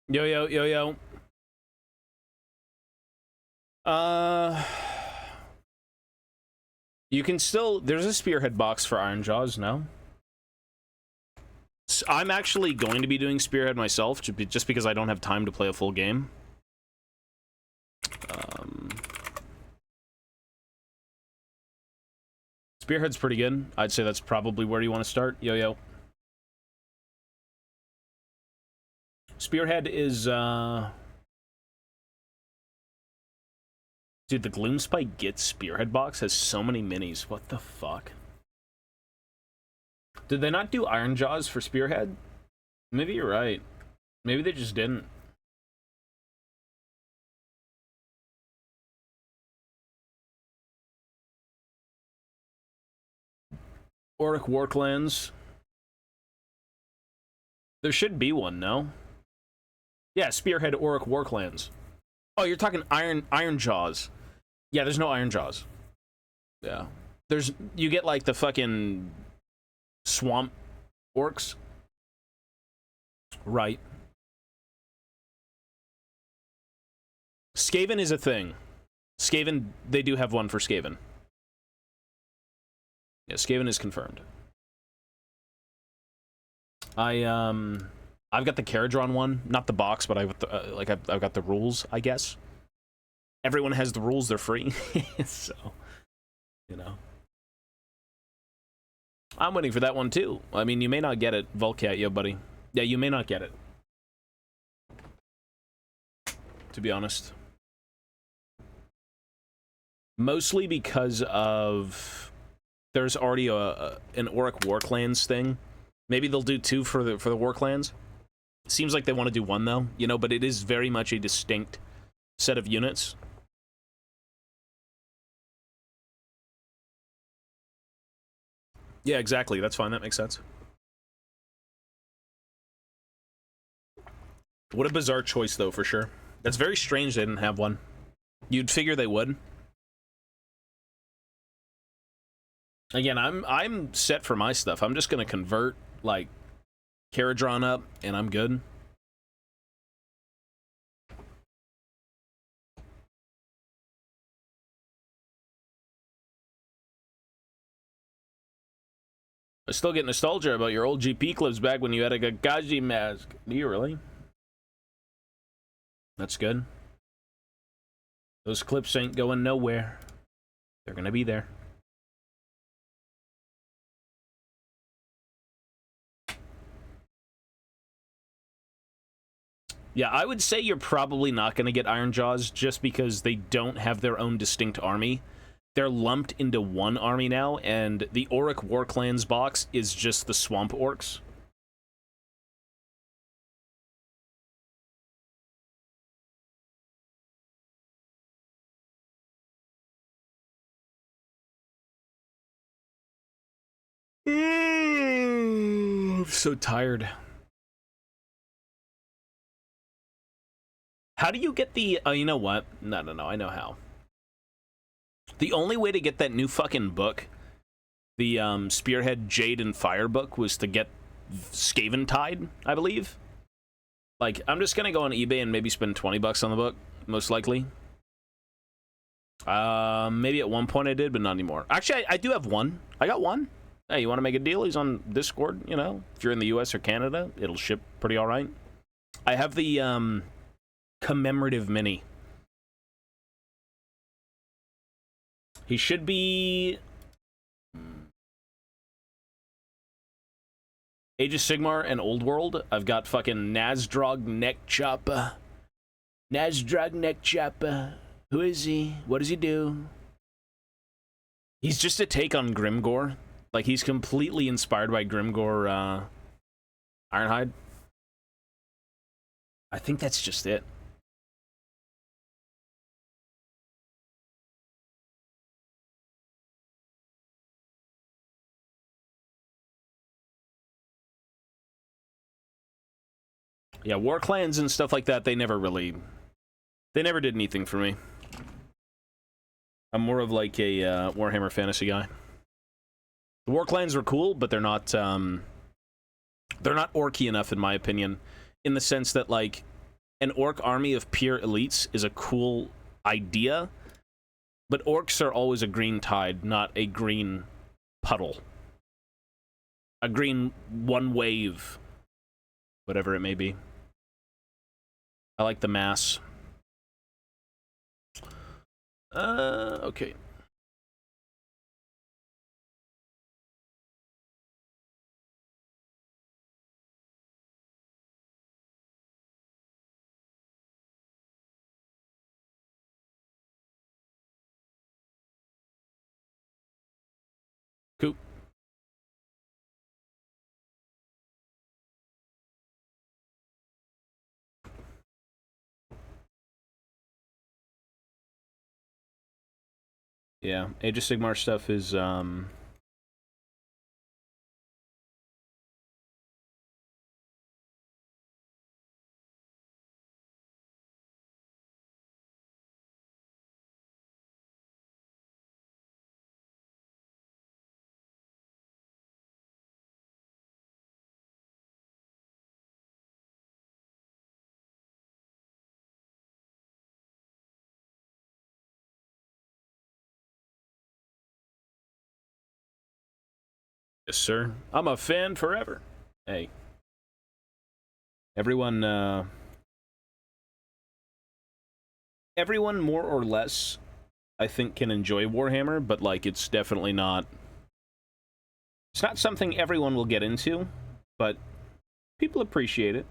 Yo, yo, yo, yo. You can still... There's a Spearhead box for Iron Jaws, no? I'm actually going to be doing Spearhead myself, just because I don't have time to play a full game. Spearhead's pretty good. I'd say that's probably where you want to start. Yo, yo. Spearhead is, Dude, the Gloomspike Git Spearhead box has so many minis. What the fuck? Did they not do Iron Jaws for Spearhead? Maybe you're right. Maybe they just didn't. Auric Warclans. There should be one, no? Yeah, Spearhead Auric Warclans. Oh, you're talking Iron Jaws. Yeah, there's no Iron Jaws. Yeah. You get like the fucking swamp orcs. Right. Skaven is a thing. Skaven, they do have one for Skaven. Yeah, Skaven is confirmed. I've got the Caradron one, not the box, but I've got the rules, I guess. Everyone has the rules; they're free, so you know. I'm waiting for that one too. I mean, you may not get it, Volcat, yo, buddy. Yeah, you may not get it. To be honest, mostly because of there's already an Auric Warclans thing. Maybe they'll do two for the Warclans. Seems like they want to do one though, you know, but it is very much a distinct set of units. Yeah, exactly. That's fine. That makes sense. What a bizarre choice, though, for sure. That's very strange they didn't have one. You'd figure they would. Again, I'm set for my stuff. I'm just gonna convert like Caradron up, and I'm good. I still get nostalgia about your old GP clips back when you had a Gagaji mask. Do you really? That's good. Those clips ain't going nowhere. They're gonna be there. Yeah, I would say you're probably not going to get Iron Jaws just because they don't have their own distinct army. They're lumped into one army now, and the Auric Warclans box is just the Swamp Orcs. I'm so tired. How do you get the... you know what? No, I know how. The only way to get that new fucking book, the Spearhead, Jade, and Fire book, was to get Skaven Tide, I believe. Like, I'm just gonna go on eBay and maybe spend 20 bucks on the book, most likely. Maybe at one point I did, but not anymore. Actually, I do have one. I got one. Hey, you want to make a deal? He's on Discord, you know. If you're in the US or Canada, it'll ship pretty alright. I have the, commemorative mini. He should be... Age of Sigmar and Old World. I've got fucking Nazdrog Neck Chopper. Nazdrog Neck Chopper. Who is he? What does he do? He's just a take on Grimgor. Like, he's completely inspired by Grimgor, Ironhide. I think that's just it. Yeah, war clans and stuff like that, they never did anything for me. I'm more of like a Warhammer fantasy guy. The war clans were cool, but they're not orky enough in my opinion, in the sense that like an orc army of pure elites is a cool idea, but orcs are always a green tide, not a green puddle. A green one wave, whatever it may be. I like the mass. Okay. Cool. Yeah, Age of Sigmar stuff is, yes, sir. I'm a fan forever. Hey. Everyone, everyone more or less, I think, can enjoy Warhammer, but, like, it's definitely not... It's not something everyone will get into, but people appreciate it.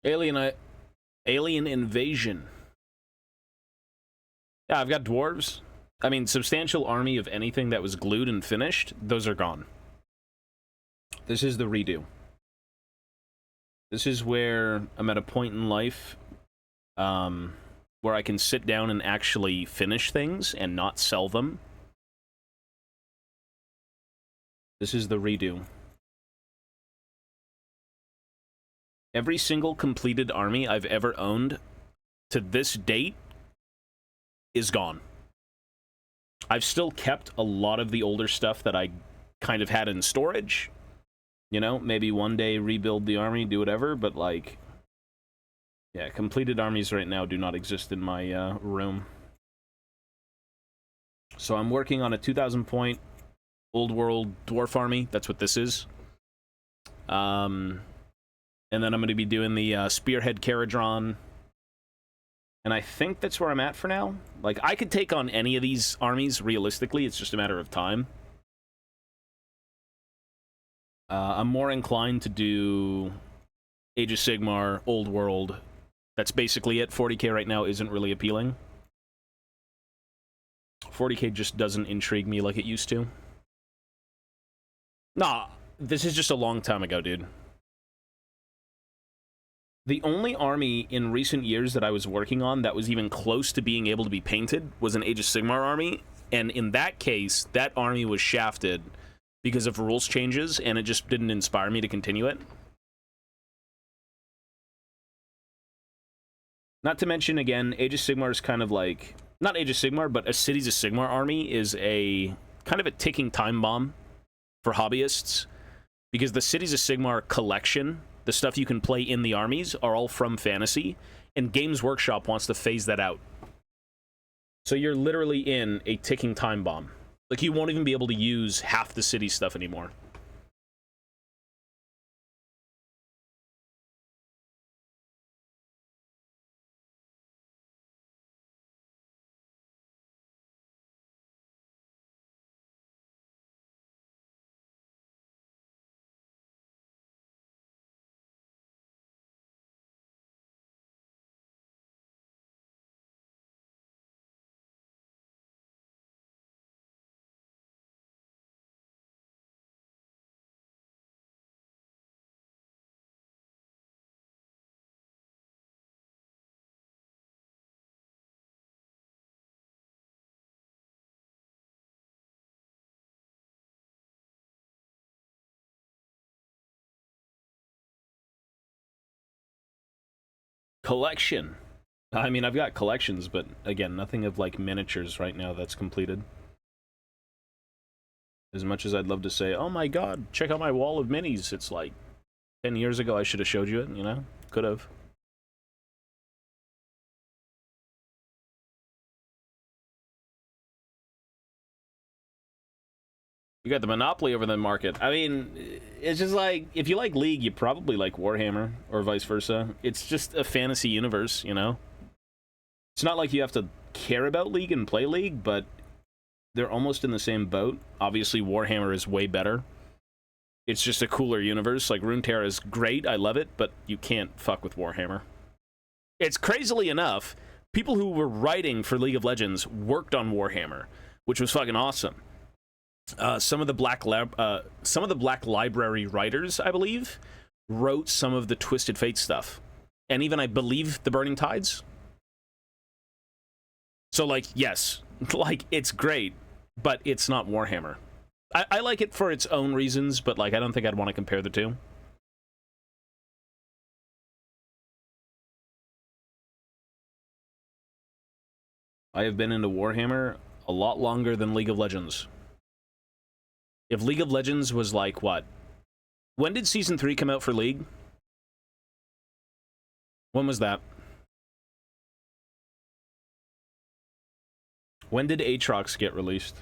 Alien Invasion. Yeah, I've got dwarves. I mean, substantial army of anything that was glued and finished, those are gone. This is the redo. This is where I'm at a point in life where I can sit down and actually finish things and not sell them. This is the redo. Every single completed army I've ever owned to this date is gone. I've still kept a lot of the older stuff that I kind of had in storage. You know, maybe one day rebuild the army, do whatever, but, like... Yeah, completed armies right now do not exist in my room. So I'm working on a 2,000 point old world dwarf army. That's what this is. And then I'm going to be doing the Spearhead Caradron. And I think that's where I'm at for now. Like, I could take on any of these armies, realistically. It's just a matter of time. I'm more inclined to do Age of Sigmar, Old World. That's basically it. 40k right now isn't really appealing. 40k just doesn't intrigue me like it used to. Nah, this is just a long time ago, dude. The only army in recent years that I was working on that was even close to being able to be painted was an Age of Sigmar army, and in that case, that army was shafted because of rules changes, and it just didn't inspire me to continue it. Not to mention, again, Age of Sigmar is kind of like... Not Age of Sigmar, but a Cities of Sigmar army is a kind of a ticking time bomb for hobbyists, because the Cities of Sigmar collection, the stuff you can play in the armies, are all from Fantasy, and Games Workshop wants to phase that out. So you're literally in a ticking time bomb. Like, you won't even be able to use half the city stuff anymore. Collection. I mean, I've got collections, but again, nothing of like miniatures right now that's completed. As much as I'd love to say, oh my god, check out my wall of minis, it's like 10 years ago I should have showed you it, you know? Could have. You got the monopoly over the market. I mean, it's just like, if you like League, you probably like Warhammer, or vice versa. It's just a fantasy universe, you know? It's not like you have to care about League and play League, but they're almost in the same boat. Obviously, Warhammer is way better. It's just a cooler universe. Like, Runeterra is great, I love it, but you can't fuck with Warhammer. It's crazily enough, people who were writing for League of Legends worked on Warhammer, which was fucking awesome. Some of the Black Library writers, I believe, wrote some of the Twisted Fate stuff, and even I believe the Burning Tides. So, like, yes, like, it's great, but it's not Warhammer. I like it for its own reasons, but like, I don't think I'd want to compare the two. I have been into Warhammer a lot longer than League of Legends. If League of Legends was like, what? When did Season 3 come out for League? When was that? When did Aatrox get released?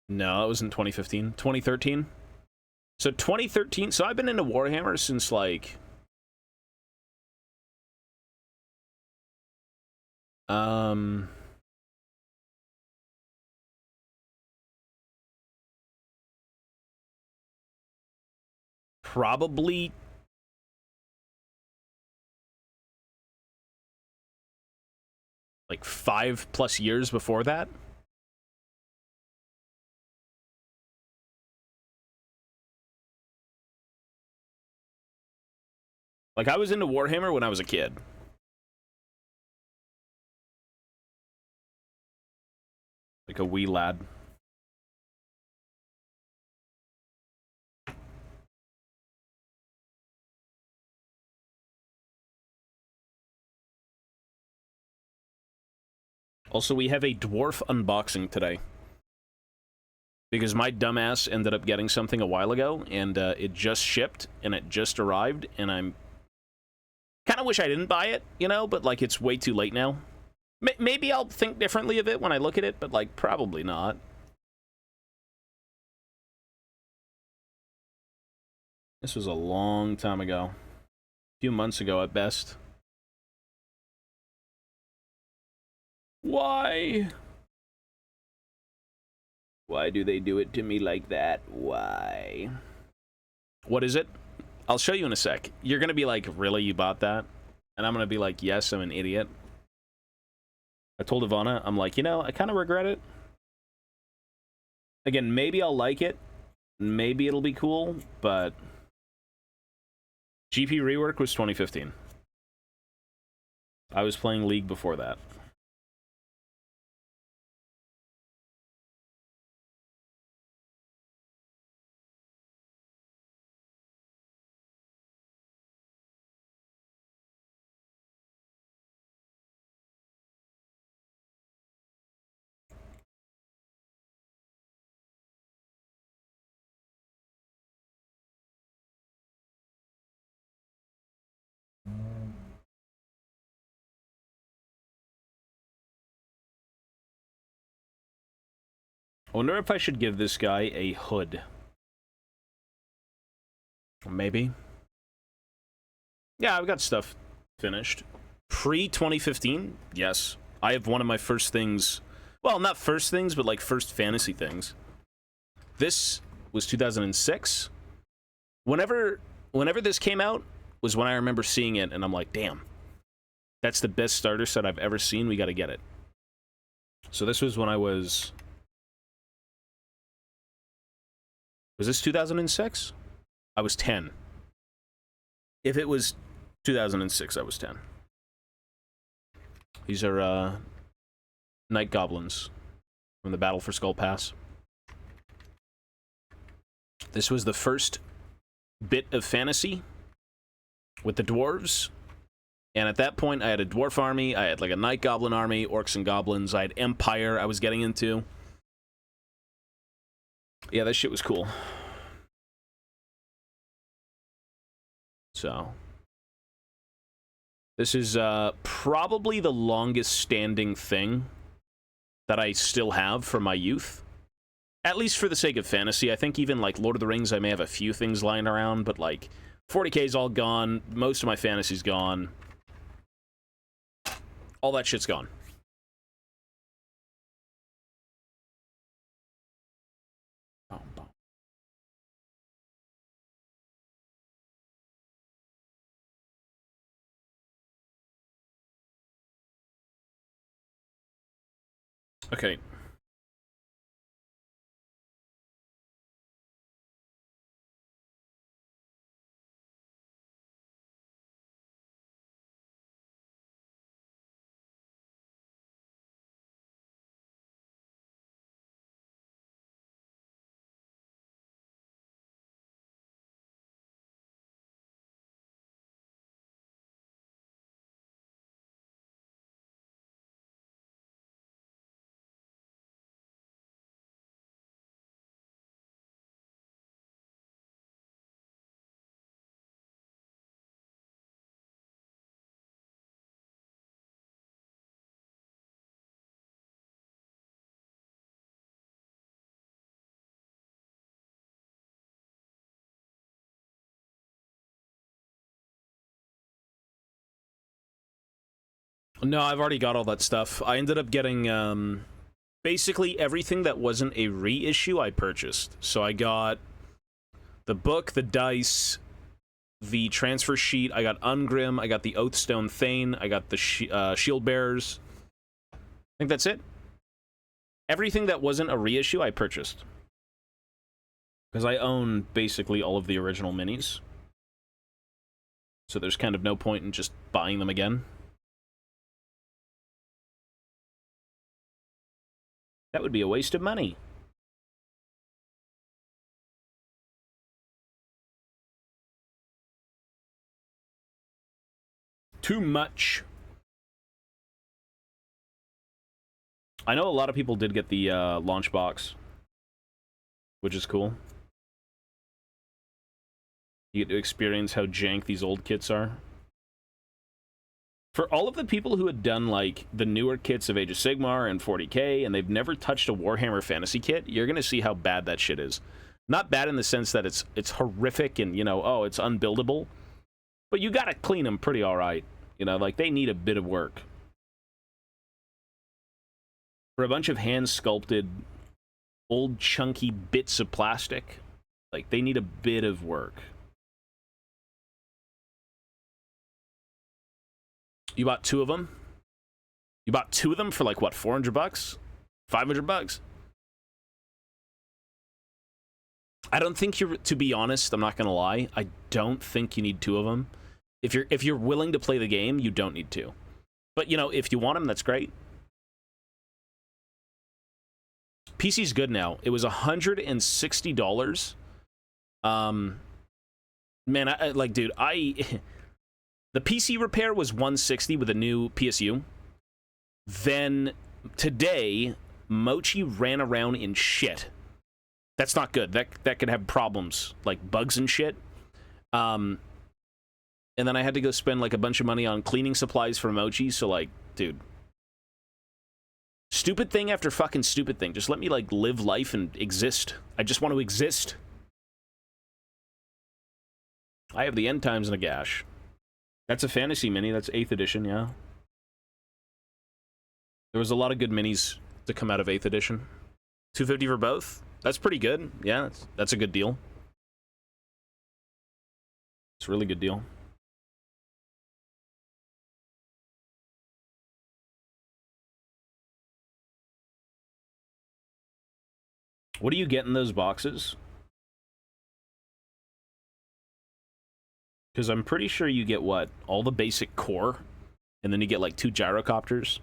No, it was in 2015. 2013? So 2013, so I've been into Warhammer since like probably like 5+ years before that. Like, I was into Warhammer when I was a kid. Like a wee lad. Also, we have a dwarf unboxing today. Because my dumbass ended up getting something a while ago, and it just shipped, and it just arrived, and I'm... kind of wish I didn't buy it, you know, but, like, it's way too late now. Maybe I'll think differently of it when I look at it, but, like, probably not. This was a long time ago. A few months ago, at best. Why? Why do they do it to me like that? Why? What is it? I'll show you in a sec. You're gonna be like, really, you bought that? And I'm gonna be like, yes, I'm an idiot. I told Ivana, I'm like, you know, I kind of regret it. Again, maybe I'll like it. Maybe it'll be cool, but... GP Rework was 2015. I was playing League before that. I wonder if I should give this guy a hood. Maybe. Yeah, I've got stuff finished. Pre-2015? Yes. I have one of my first things... well, not first things, but like first fantasy things. This was 2006. Whenever this came out was when I remember seeing it, and I'm like, damn. That's the best starter set I've ever seen. We gotta get it. So this was when I was... was this 2006? I was 10. If it was 2006, I was 10. These are Night Goblins from the Battle for Skull Pass. This was the first bit of fantasy with the dwarves, and at that point I had a dwarf army, I had like a Night Goblin army, orcs and goblins, I had Empire I was getting into. Yeah, that shit was cool. So, this is probably the longest standing thing that I still have from my youth. At least for the sake of fantasy. I think even like Lord of the Rings, I may have a few things lying around, but like 40K's all gone. Most of my fantasy's gone. All that shit's gone. Okay. No, I've already got all that stuff. I ended up getting, basically everything that wasn't a reissue I purchased. So I got the book, the dice, the transfer sheet, I got Ungrim, I got the Oathstone Thane, I got the Shield Bearers. I think that's it. Everything that wasn't a reissue I purchased. Because I own basically all of the original minis. So there's kind of no point in just buying them again. That would be a waste of money. Too much. I know a lot of people did get the launch box, which is cool. You get to experience how jank these old kits are. For all of the people who had done, like, the newer kits of Age of Sigmar and 40K, and they've never touched a Warhammer Fantasy kit, you're gonna see how bad that shit is. Not bad in the sense that it's horrific and, you know, oh, it's unbuildable. But you gotta clean them pretty alright. You know, like, they need a bit of work. For a bunch of hand-sculpted, old, chunky bits of plastic, like, they need a bit of work. You bought 2 of them? You bought 2 of them for, like, what, 400 bucks? 500 bucks? I don't think you're, to be honest, I'm not gonna lie, I don't think you need 2 of them. If you're willing to play the game, you don't need 2. But, you know, if you want them, that's great. PC's good now. It was $160. Man, like, dude, the PC repair was $160 with a new PSU. Then, today, Mochi ran around in shit. That's not good. That could have problems, like bugs and shit. And then I had to go spend, like, a bunch of money on cleaning supplies for Mochi, so, like, dude. Stupid thing after fucking stupid thing. Just let me, like, live life and exist. I just want to exist. I have the end times in a gash. That's a fantasy mini. That's 8th edition, yeah. There was a lot of good minis to come out of 8th edition. $250 for both? That's pretty good. Yeah, that's a good deal. It's a really good deal. What do you get in those boxes? Because I'm pretty sure you get, what, all the basic core, and then you get, like, 2 gyrocopters.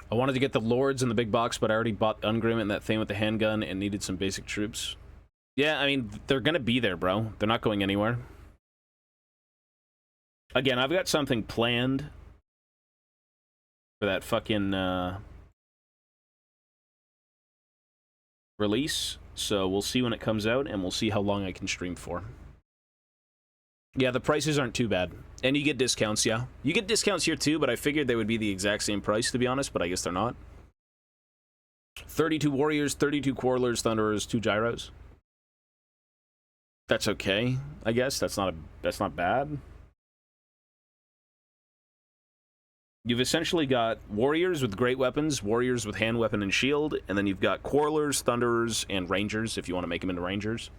I wanted to get the Lords in the big box, but I already bought Ungrim and that thing with the handgun and needed some basic troops. Yeah, I mean, they're gonna be there, bro. They're not going anywhere. Again, I've got something planned for that fucking release, so we'll see when it comes out, and we'll see how long I can stream for. Yeah, the prices aren't too bad. And you get discounts, yeah. You get discounts here too, but I figured they would be the exact same price, to be honest, but I guess they're not. 32 Warriors, 32 Quarrelers, Thunderers, 2 Gyros. That's okay, I guess. That's not bad. You've essentially got Warriors with great weapons, Warriors with hand weapon and shield, and then you've got Quarrelers, Thunderers, and Rangers, if you want to make them into Rangers.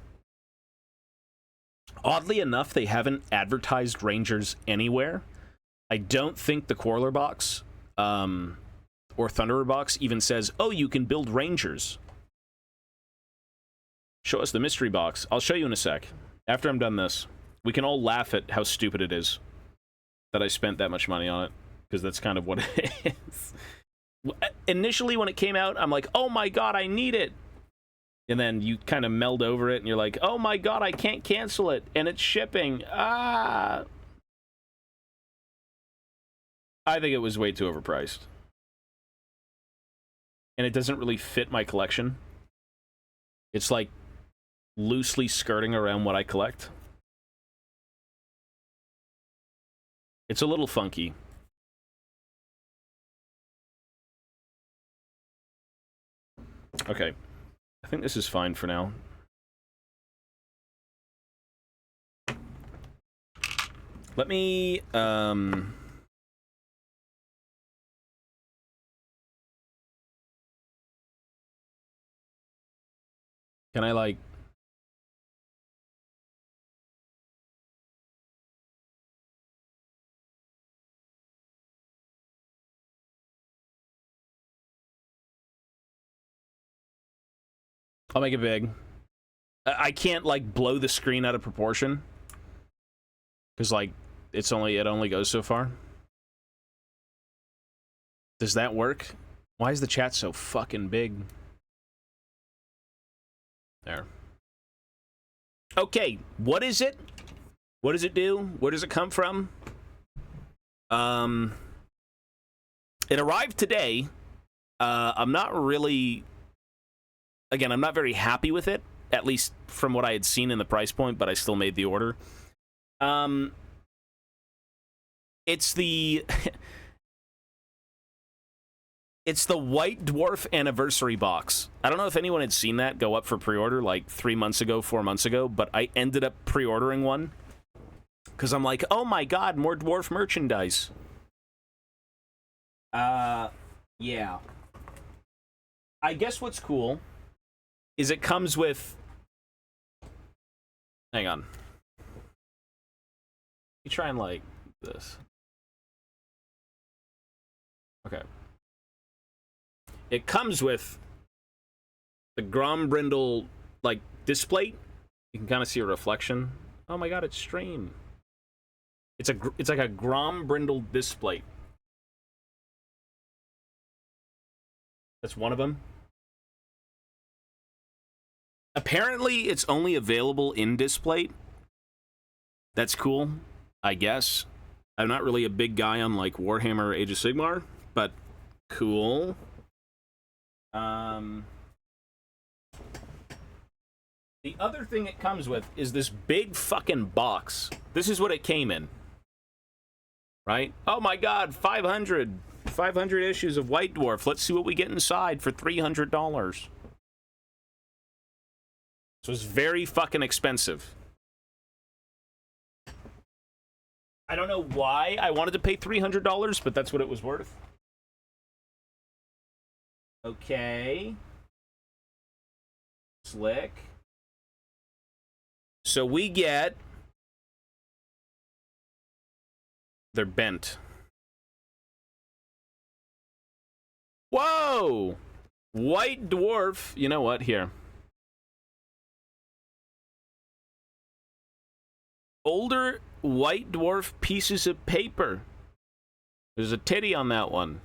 Oddly enough, they haven't advertised Rangers anywhere. I don't think the Quarreler box or Thunderer box even says, oh, you can build Rangers. Show us the mystery box. I'll show you in a sec. After I'm done this, we can all laugh at how stupid it is that I spent that much money on it, because that's kind of what it is. Initially, when it came out, I'm like, oh my god, I need it. And then you kind of meld over it, and you're like, oh my god, I can't cancel it, and it's shipping. Ah! I think it was way too overpriced. And it doesn't really fit my collection. It's like loosely skirting around what I collect. It's a little funky. Okay. I think this is fine for now. Let me, can I, like... I'll make it big. I can't, like, blow the screen out of proportion. Because, like, it only goes so far. Does that work? Why is the chat so fucking big? There. Okay, what is it? What does it do? Where does it come from? It arrived today. I'm not really... Again, I'm not very happy with it, at least from what I had seen in the price point, but I still made the order. It's the... It's the White Dwarf Anniversary Box. I don't know if anyone had seen that go up for pre-order like 3 months ago, 4 months ago, but I ended up pre-ordering one. Because I'm like, oh my god, more dwarf merchandise. Yeah. I guess what's cool is it comes with... Hang on. Let me try and, like, this. Okay. It comes with the Grombrindle, like, display. You can kind of see a reflection. Oh my god, it's stream. It's like a Grombrindle display. That's one of them. Apparently, it's only available in display. That's cool, I guess. I'm not really a big guy on, like, Warhammer or Age of Sigmar, but cool. The other thing it comes with is this big fucking box. This is what it came in. Right? Oh my god, 500 issues of White Dwarf. Let's see what we get inside for $300. So it's very fucking expensive. I don't know why I wanted to pay $300, but that's what it was worth. Okay. Slick. So we get... They're bent. Whoa! White Dwarf. You know what? Here. Older White Dwarf pieces of paper. There's a titty on that one.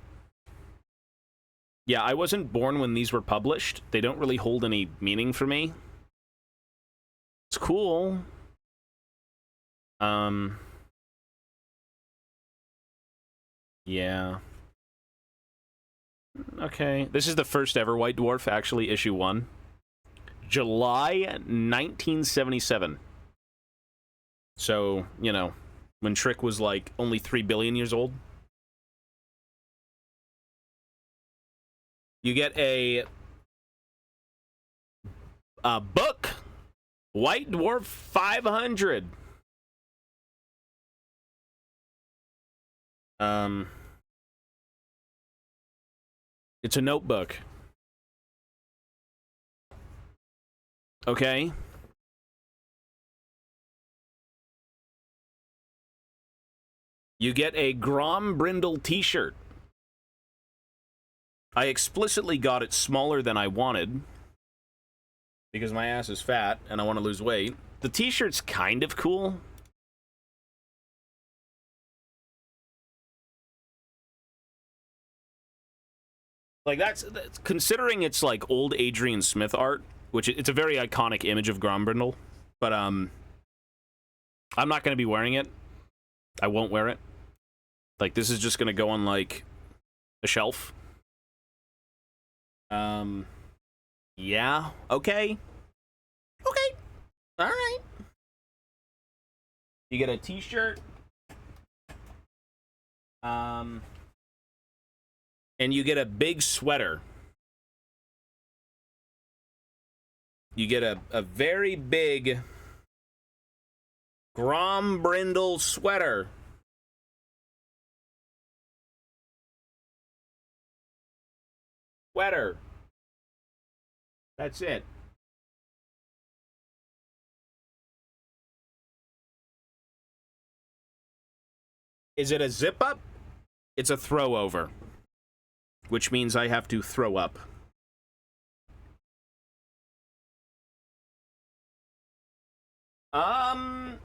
Yeah, I wasn't born when these were published. They don't really hold any meaning for me. It's cool. Yeah. Okay. This is the first ever White Dwarf, actually, issue 1. July 1977. So, you know, when Trick was like only 3 billion years old. You get a book, White Dwarf 500. It's a notebook. Okay. You get a Grom Brindle t-shirt. I explicitly got it smaller than I wanted because my ass is fat and I want to lose weight. The t-shirt's kind of cool. Like, that's considering it's like old Adrian Smith art, which it's a very iconic image of Grombrindle, but I'm not going to be wearing it. I won't wear it. Like, this is just going to go on like a shelf. Yeah, okay. Okay. All right. You get a t-shirt. And you get a big sweater. You get a very big Grombrindle sweater. Sweater. That's it. Is it a zip up? It's a throw over, which means I have to throw up. I'm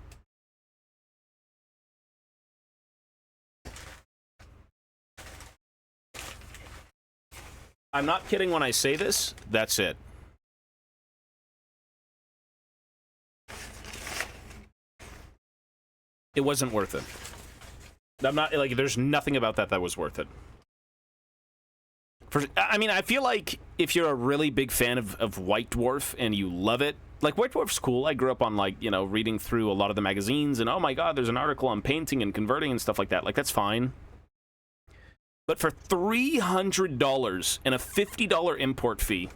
not kidding when I say this. That's it. It wasn't worth it. I'm not, like, there's nothing about that that was worth it. I mean, I feel like if you're a really big fan of White Dwarf and you love it, like, White Dwarf's cool. I grew up on, like, you know, reading through a lot of the magazines, and oh my god, there's an article on painting and converting and stuff like that. Like, that's fine. But for $300 and a $50 import fee,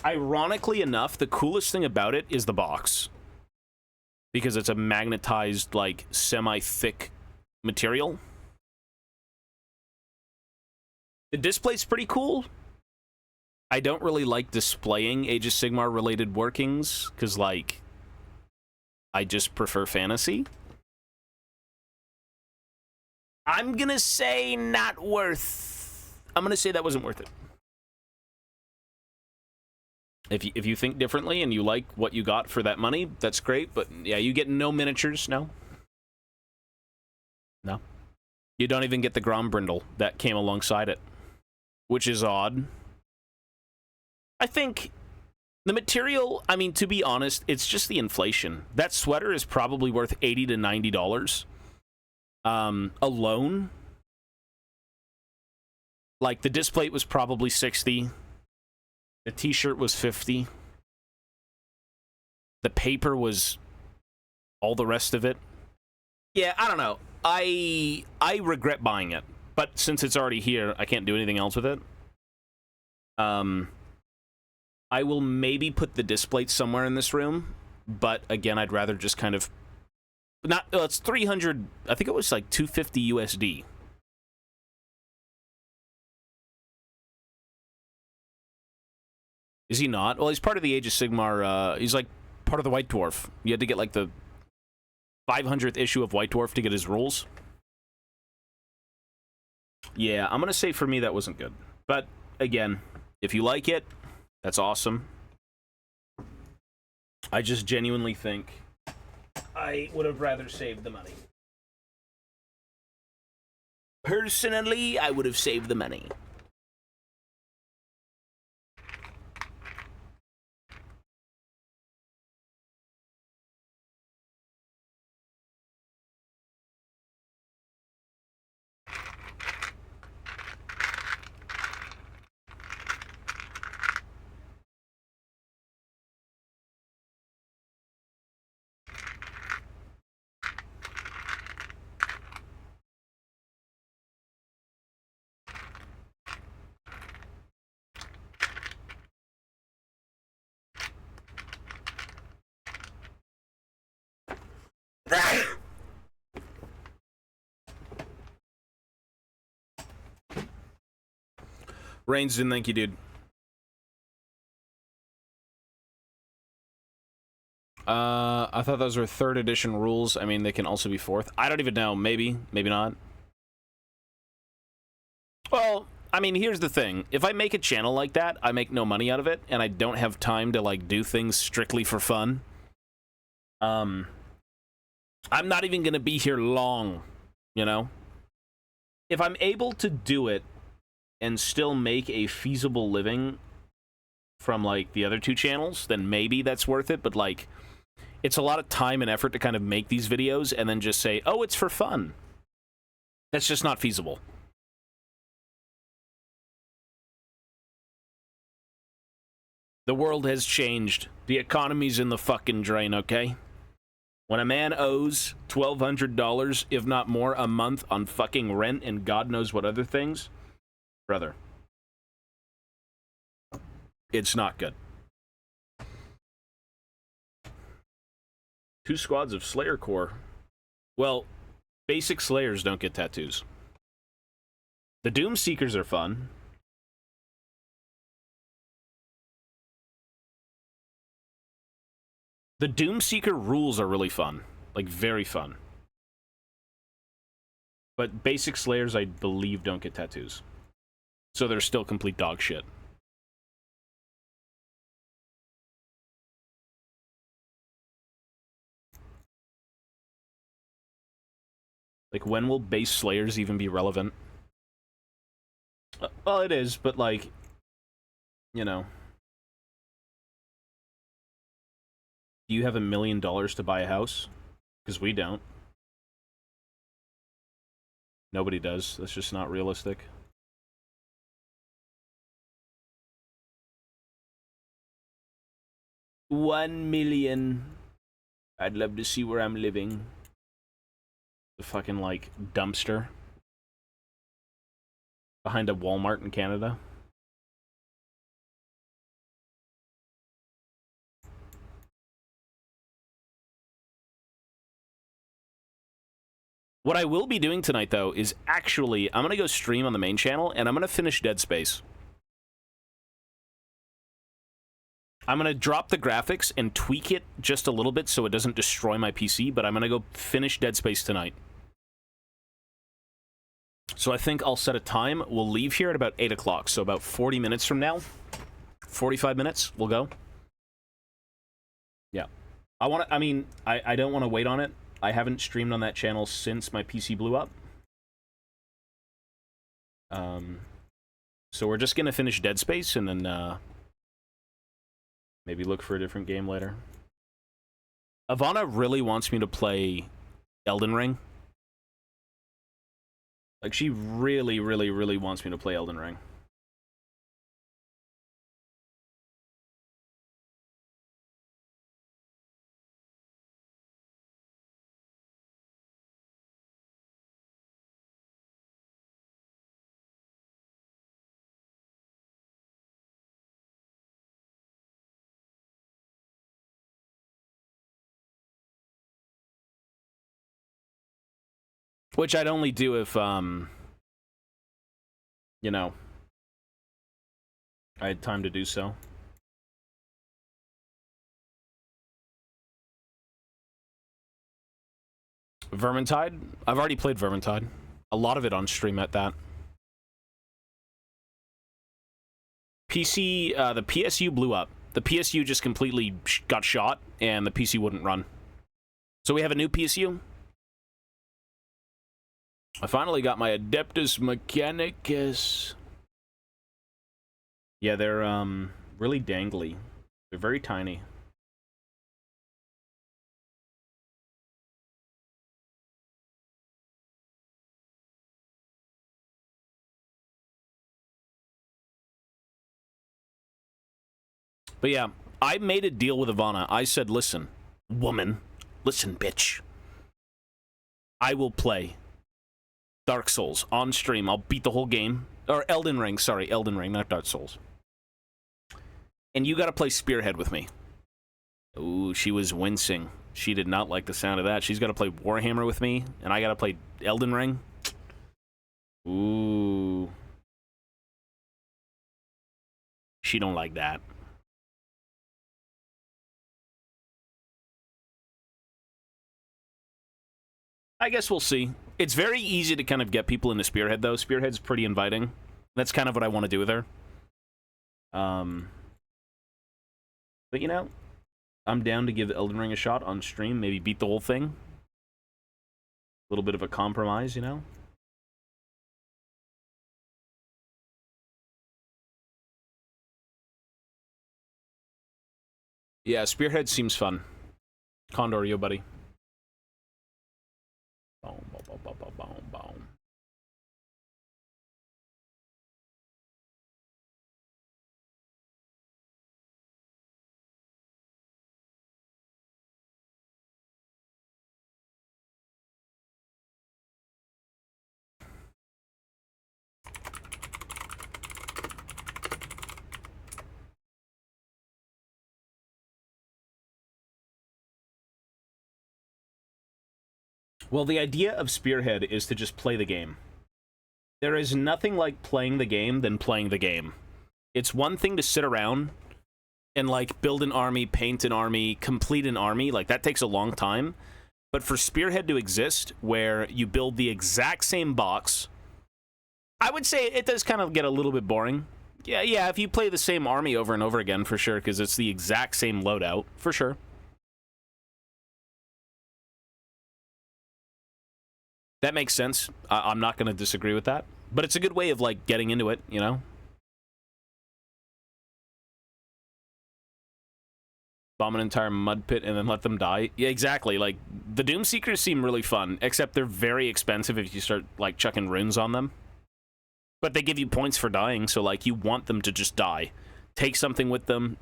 ironically enough, the coolest thing about it is the box. Because it's a magnetized, like, semi-thick material. The display's pretty cool. I don't really like displaying Age of Sigmar-related workings, because, like, I just prefer fantasy. I'm gonna say not worth... I'm gonna say that wasn't worth it. If you think differently and you like what you got for that money, that's great, but yeah, you get no miniatures, no. No. You don't even get the Grombrindle that came alongside it, which is odd. I think the material, I mean, to be honest, it's just the inflation. That sweater is probably worth $80 to $90 alone. Like, the display was probably $60. The t-shirt was $50. The paper was all the rest of it. Yeah, I don't know. I regret buying it, but since it's already here, I can't do anything else with it. I will maybe put the display somewhere in this room, but again, I'd rather just kind of not. It's 300. I think it was like 250 USD. Is he not? Well, he's part of the Age of Sigmar. He's like part of the White Dwarf. You had to get like the 500th issue of White Dwarf to get his rules. Yeah, I'm gonna say for me that wasn't good. But again, if you like it, that's awesome. I just genuinely think I would have rather saved the money. Personally, I would have saved the money. Reigns didn't thank you, dude. I thought those were 3rd edition rules. I mean, they can also be 4th. I don't even know. Maybe. Maybe not. Well, I mean, here's the thing. If I make a channel like that, I make no money out of it, and I don't have time to, like, do things strictly for fun. I'm not even gonna be here long, you know? If I'm able to do it and still make a feasible living from, like, the other 2 channels, then maybe that's worth it, but, like, it's a lot of time and effort to kind of make these videos and then just say, oh, it's for fun. That's just not feasible. The world has changed. The economy's in the fucking drain, okay? When a man owes $1,200, if not more, a month on fucking rent and God knows what other things, brother, it's not good. 2 squads of Slayer Corps. Well, basic Slayers don't get tattoos. The Doom Seekers are fun. The Doom Seeker rules are really fun. Like, very fun. But basic Slayers, I believe, don't get tattoos. So they're still complete dog shit. Like, when will base Slayers even be relevant? Well, it is, but, like, you know. Do you have $1 million to buy a house? Because we don't. Nobody does. That's just not realistic. $1 million. I'd love to see where I'm living. The fucking, like, dumpster. Behind a Walmart in Canada. What I will be doing tonight, though, is actually, I'm going to go stream on the main channel, and I'm going to finish Dead Space. I'm going to drop the graphics and tweak it just a little bit so it doesn't destroy my PC, but I'm going to go finish Dead Space tonight. So I think I'll set a time. We'll leave here at about 8 o'clock, so about 40 minutes from now. 45 minutes, we'll go. Yeah. I don't want to wait on it. I haven't streamed on that channel since my PC blew up. So we're just gonna finish Dead Space and then maybe look for a different game later. Ivana really wants me to play Elden Ring. Like, she really, really, really wants me to play Elden Ring. Which I'd only do if, you know, I had time to do so. Vermintide? I've already played Vermintide. A lot of it on stream at that. PC, the PSU blew up. The PSU just completely got shot, and the PC wouldn't run. So we have a new PSU. I finally got my Adeptus Mechanicus. Yeah, they're really dangly. They're very tiny. But yeah, I made a deal with Ivana. I said, listen, woman, listen, bitch. I will play Dark Souls on stream. I'll beat the whole game. Or Elden Ring, sorry, Elden Ring, not Dark Souls. And you gotta play Spearhead with me. Ooh, she was wincing. She did not like the sound of that. She's gotta play Warhammer with me, and I gotta play Elden Ring. Ooh. She don't like that. I guess we'll see. It's very easy to kind of get people into Spearhead, though. Spearhead's pretty inviting. That's kind of what I want to do with her. But, you know, I'm down to give Elden Ring a shot on stream. Maybe beat the whole thing. A little bit of a compromise, you know? Yeah, Spearhead seems fun. Condor, yo, buddy. Boom, boom, boom, boom, boom, boom, boom. Well, the idea of Spearhead is to just play the game. There is nothing like playing the game than playing the game. It's one thing to sit around and, like, build an army, paint an army, complete an army. Like, that takes a long time. But for Spearhead to exist, where you build the exact same box, I would say it does kind of get a little bit boring. Yeah, if you play the same army over and over again, for sure, because it's the exact same loadout, for sure. That makes sense. I'm not going to disagree with that. But it's a good way of, like, getting into it, you know? Bomb an entire mud pit and then let them die. Yeah, exactly. Like, the Doomseekers seem really fun, except they're very expensive if you start, like, chucking runes on them. But they give you points for dying, so, like, you want them to just die. Take something with them,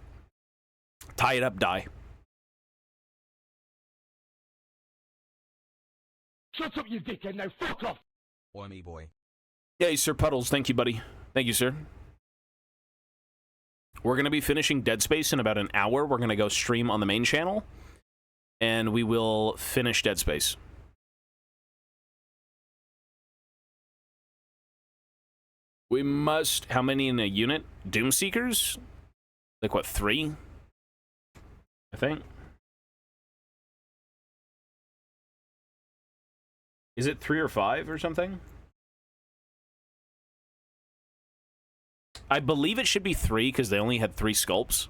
tie it up, die. Shut up, you dickhead, now fuck off! Boy, me boy. Yay, Sir Puddles. Thank you, buddy. Thank you, sir. We're going to be finishing Dead Space in about an hour. We're going to go stream on the main channel, and we will finish Dead Space. We must... How many in a unit? Doomseekers? Like, what, 3? I think. Is it 3 or 5 or something? I believe it should be 3 because they only had 3 sculpts.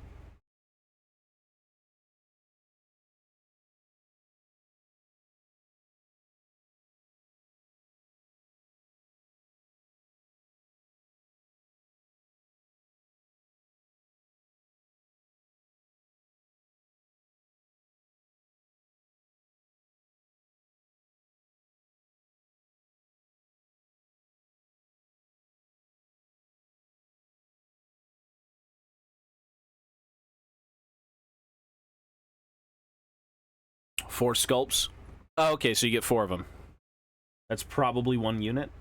Four sculpts. Oh, okay, so you get 4 of them. That's probably 1 unit.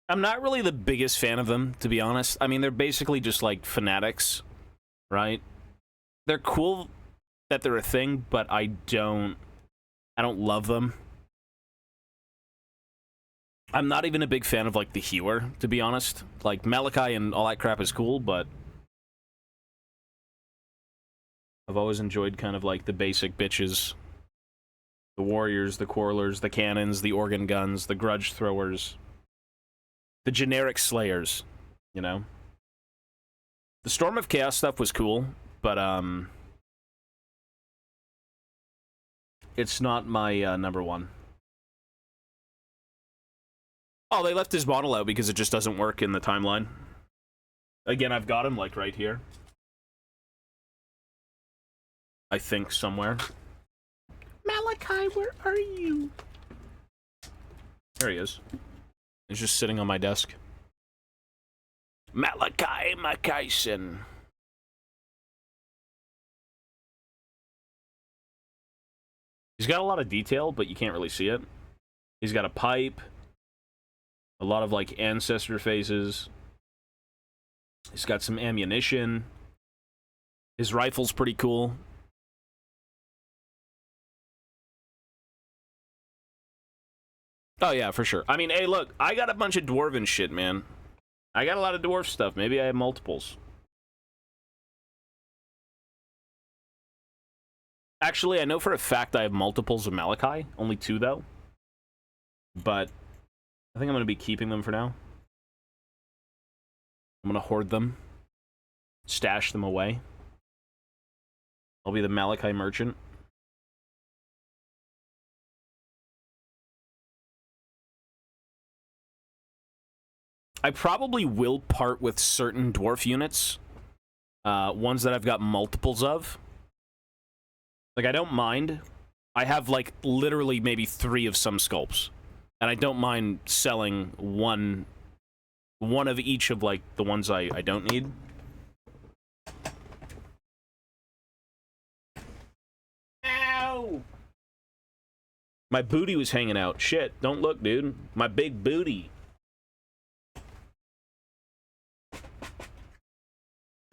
I'm not really the biggest fan of them, to be honest. I mean, they're basically just like fanatics, right? They're cool that they're a thing, but I don't love them. I'm not even a big fan of, like, the healer, to be honest. Like, Malachi and all that crap is cool, but I've always enjoyed kind of, like, the basic bitches. The warriors, the quarrelers, the cannons, the organ guns, the grudge throwers. The generic slayers, you know? The Storm of Chaos stuff was cool, but, It's not my number one. Oh, they left his model out because it just doesn't work in the timeline. Again, I've got him, like, right here. I think somewhere. Malachi, where are you? There he is. He's just sitting on my desk. Malachi Makaisen. He's got a lot of detail, but you can't really see it. He's got a pipe. A lot of, like, ancestor faces. He's got some ammunition. His rifle's pretty cool. Oh, yeah, for sure. I mean, hey, look, I got a bunch of dwarven shit, man. I got a lot of dwarf stuff. Maybe I have multiples. Actually, I know for a fact I have multiples of Malachi. Only 2, though. But I think I'm going to be keeping them for now. I'm going to hoard them. Stash them away. I'll be the Malachi merchant. I probably will part with certain dwarf units. Ones that I've got multiples of. Like, I don't mind. I have, like, literally maybe 3 of some sculpts. And I don't mind selling one of each of, like, the ones I don't need. Ow! My booty was hanging out. Shit, don't look, dude. My big booty.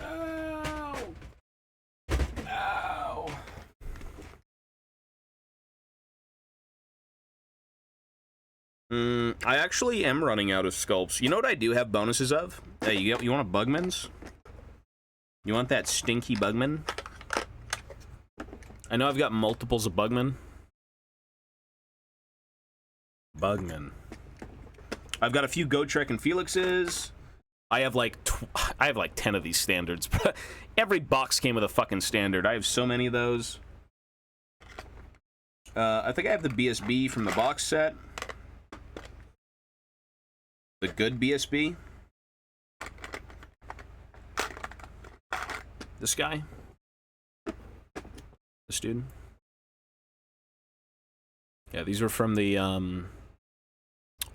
Ow! Ow! I actually am running out of sculpts. You know what I do have bonuses of? Hey, you want a Bugman's? You want that stinky Bugman? I know I've got multiples of Bugman. Bugman. I've got a few Gotrek and Felixes. I have like 10 of these standards. Every box came with a fucking standard. I have so many of those. I think I have the BSB from the box set. The good BSB. This guy. This dude. Yeah, these are from the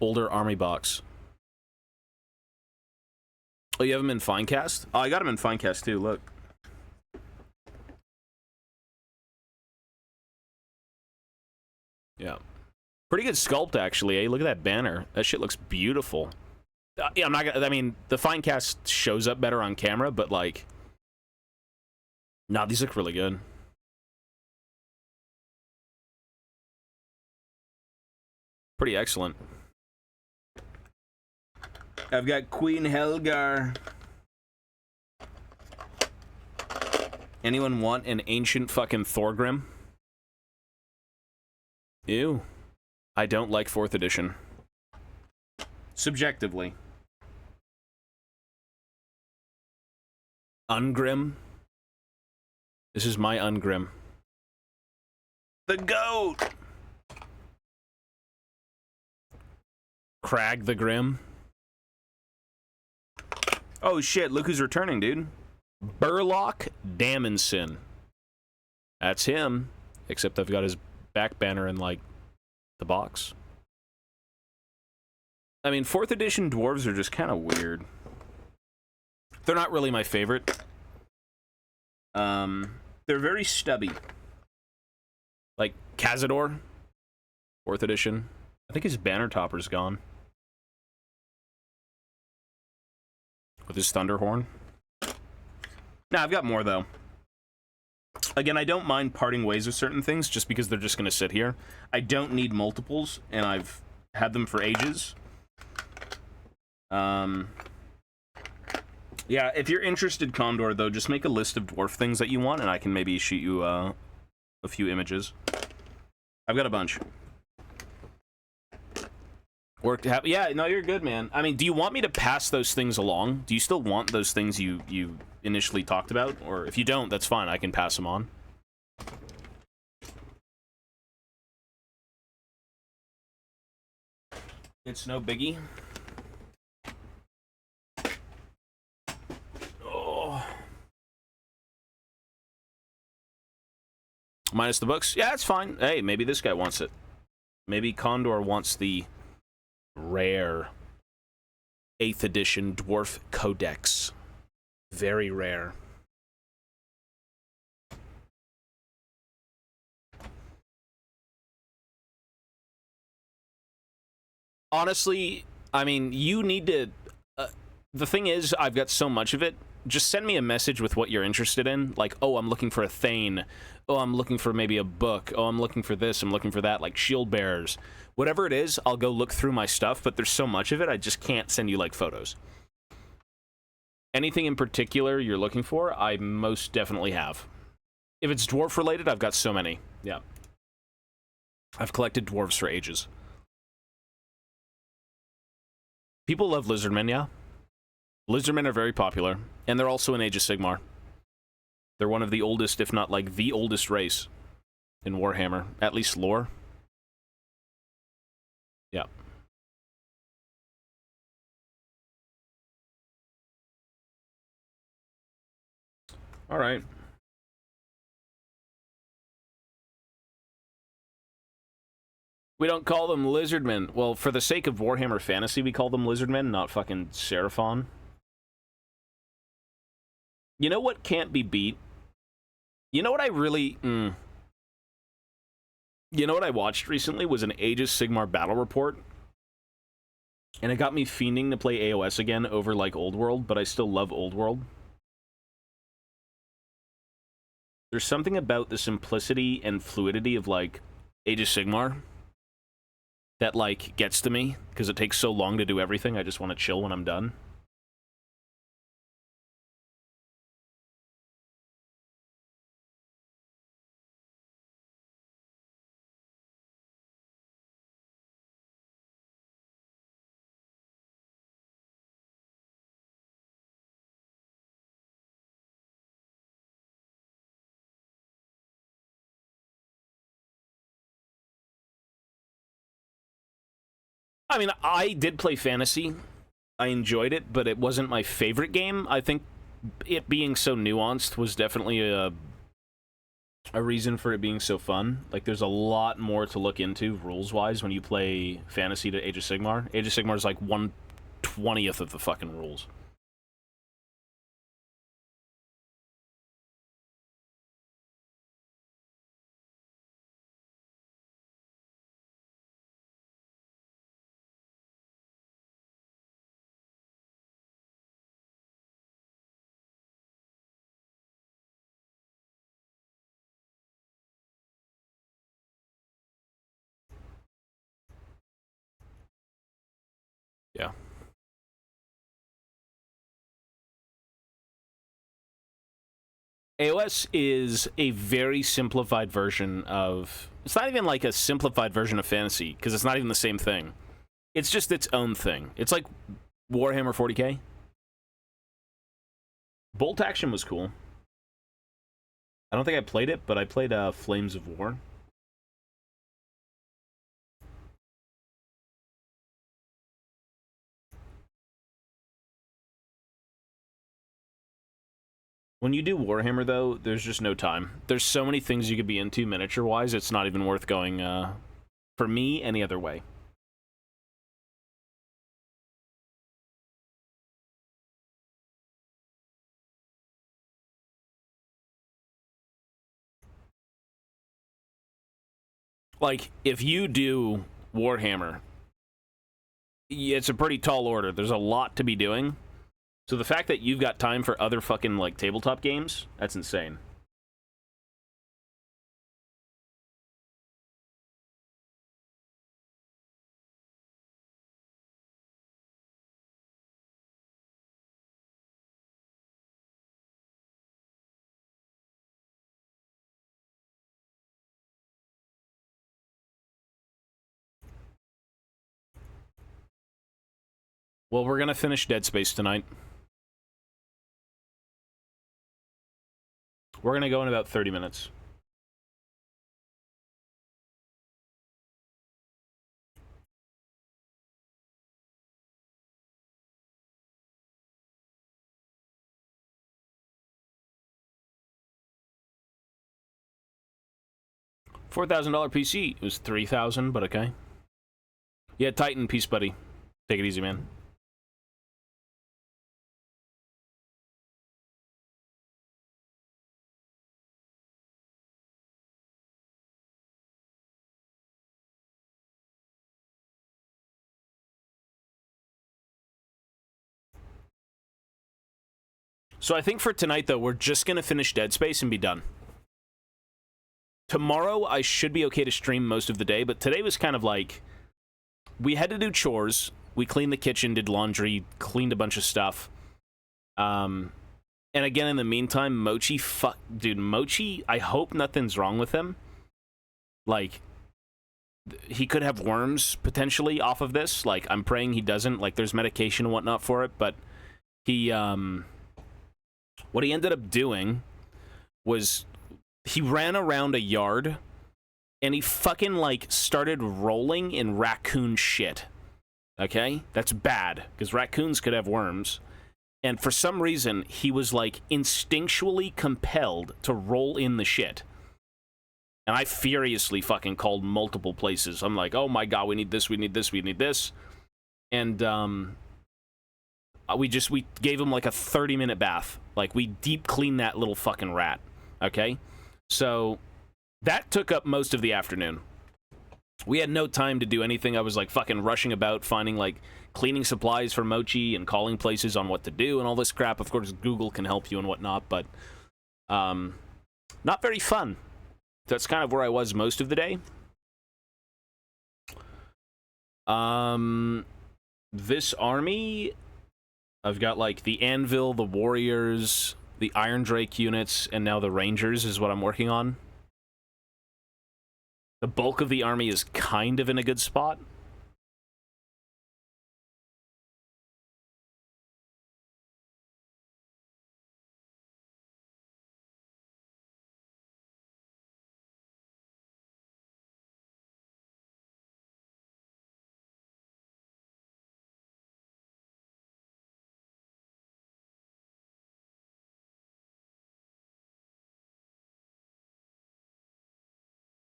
older army box. Oh, you have them in Finecast? Oh, I got them in Finecast too, look. Yeah. Pretty good sculpt, actually, eh? Look at that banner. That shit looks beautiful. Yeah, I'm not gonna... I mean, the Finecast shows up better on camera, but, like... Nah, these look really good. Pretty excellent. I've got Queen Helgar. Anyone want an ancient fucking Thorgrim? Ew. I don't like 4th edition. Subjectively. Ungrim. This is my Ungrim. The goat! Crag the Grim. Oh shit, look who's returning, dude. Burlock Damonson. That's him. Except I've got his back banner in, like, the box. I mean, 4th edition dwarves are just kind of weird. They're not really my favorite. They're very stubby. Like, Cazador. 4th edition. I think his banner topper's gone. With his Thunderhorn. Nah, I've got more, though. Again, I don't mind parting ways with certain things just because they're just going to sit here. I don't need multiples, and I've had them for ages. Yeah, if you're interested, Condor, though, just make a list of dwarf things that you want, and I can maybe shoot you a few images. I've got a bunch. Yeah, no, you're good, man. I mean, do you want me to pass those things along? Do you still want those things you initially talked about? Or if you don't, that's fine. I can pass them on. It's no biggie. Oh. Minus the books? Yeah, it's fine. Hey, maybe this guy wants it. Maybe Condor wants the rare 8th edition Dwarf Codex. Very rare. Honestly, I mean, you need to... the thing is, I've got so much of it. Just send me a message with what you're interested in. Like, oh, I'm looking for a Thane. Oh, I'm looking for maybe a book. Oh, I'm looking for this. I'm looking for that. Like, shield bearers. Whatever it is, I'll go look through my stuff, but there's so much of it, I just can't send you, like, photos. Anything in particular you're looking for, I most definitely have. If it's dwarf-related, I've got so many. Yeah. I've collected dwarves for ages. People love lizardmen, yeah. Lizardmen are very popular, and they're also in Age of Sigmar. They're one of the oldest, if not, like, the oldest race in Warhammer. At least lore. Yeah. Alright. We don't call them lizardmen. Well, for the sake of Warhammer Fantasy, we call them lizardmen, not fucking Seraphon. You know what can't be beat? You know what I really... You know what I watched recently was an Age of Sigmar battle report. And it got me fiending to play AOS again over, like, Old World, but I still love Old World. There's something about the simplicity and fluidity of, like, Age of Sigmar that, like, gets to me, because it takes so long to do everything, I just want to chill when I'm done. I mean, I did play Fantasy. I enjoyed it, but it wasn't my favorite game. I think it being so nuanced was definitely a reason for it being so fun. Like, there's a lot more to look into rules-wise when you play Fantasy to Age of Sigmar. Age of Sigmar is like 1/20th of the fucking rules. Yeah. AOS is a very simplified version of... It's not even like a simplified version of Fantasy, because it's not even the same thing. It's just its own thing. It's like Warhammer 40k. Bolt Action was cool. I don't think I played it, but I played Flames of War. When you do Warhammer, though, there's just no time. There's so many things you could be into miniature-wise, it's not even worth going, for me, any other way. Like, if you do Warhammer, it's a pretty tall order. There's a lot to be doing. So the fact that you've got time for other fucking, like, tabletop games, that's insane. Well, we're gonna finish Dead Space tonight. We're gonna go in about 30 minutes. $4,000 PC. It was 3,000, but okay. Yeah, Titan, peace, buddy. Take it easy, man. So I think for tonight, though, we're just going to finish Dead Space and be done. Tomorrow, I should be okay to stream most of the day, but today was kind of like... We had to do chores. We cleaned the kitchen, did laundry, cleaned a bunch of stuff. And again, in the meantime, Mochi... Dude, Mochi, I hope nothing's wrong with him. Like, he could have worms, potentially, off of this. Like, I'm praying he doesn't. Like, there's medication and whatnot for it, but he, what he ended up doing was he ran around a yard and he fucking, like, started rolling in raccoon shit. Okay? That's bad, because raccoons could have worms. And for some reason, he was, like, instinctually compelled to roll in the shit. And I furiously fucking called multiple places. I'm like, oh my god, we need this, we need this, we need this. And, we gave him like a 30-minute bath. Like, we deep cleaned that little fucking rat. Okay? So, that took up most of the afternoon. We had no time to do anything. I was like fucking rushing about, finding like cleaning supplies for Mochi and calling places on what to do and all this crap. Of course, Google can help you and whatnot, but not very fun. That's kind of where I was most of the day. This army, I've got like the Anvil, the Warriors, the Iron Drake units, and now the Rangers is what I'm working on. The bulk of the army is kind of in a good spot.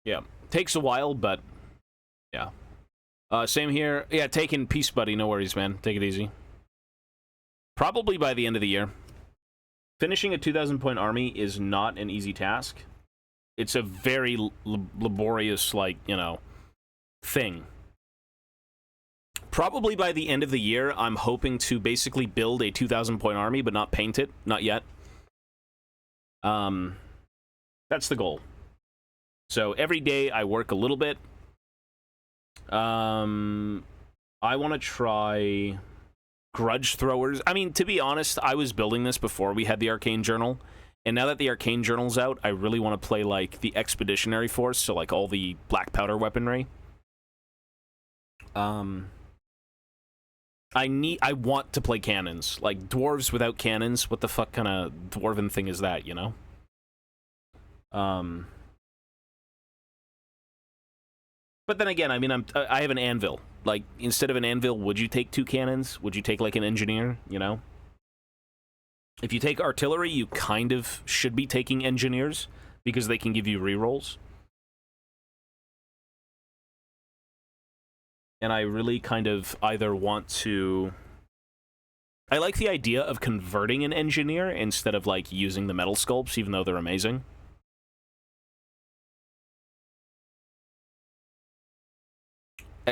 Yeah, takes a while, but yeah. Same here. Yeah, taking peace, buddy. No worries, man. Take it easy. Probably by the end of the year. Finishing a 2,000-point army is not an easy task. It's a very laborious, like, you know, thing. Probably by the end of the year, I'm hoping to basically build a 2,000-point army, but not paint it. Not yet. That's the goal. So every day I work a little bit. I want to try Grudge Throwers. I mean, to be honest, I was building this before we had the Arcane Journal. And now that the Arcane Journal's out, I really want to play, like, the Expeditionary Force, so, like, all the black powder weaponry. I want to play cannons. Like, dwarves without cannons, what the fuck kind of dwarven thing is that, you know? But then again, I mean, I have an anvil. Like, instead of an anvil, would you take 2 cannons? Would you take, like, an engineer, you know? If you take artillery, you kind of should be taking engineers, because they can give you rerolls. And I really kind of either want to... I like the idea of converting an engineer instead of, like, using the metal sculpts, even though they're amazing.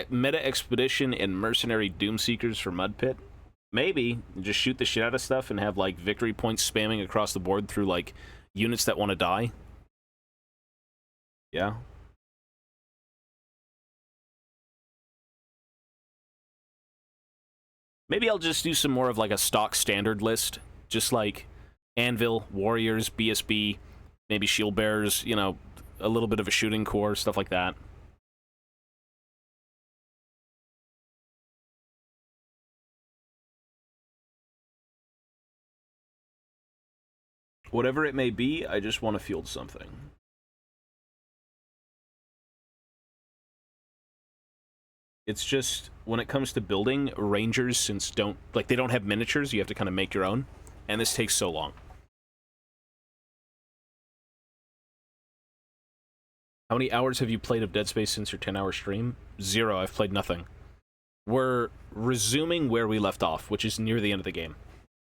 Meta Expedition and Mercenary Doomseekers for Mud Pit? Maybe. Just shoot the shit out of stuff and have, like, victory points spamming across the board through, like, units that want to die. Yeah. Maybe I'll just do some more of, like, a stock standard list. Just, like, Anvil, Warriors, BSB, maybe Shield Bearers, you know, a little bit of a shooting corps, stuff like that. Whatever it may be, I just want to field something. It's just, when it comes to building, Rangers, since they don't have miniatures, you have to kind of make your own, and this takes so long. How many hours have you played of Dead Space since your 10-hour stream? 0. I've played nothing. We're resuming where we left off, which is near the end of the game.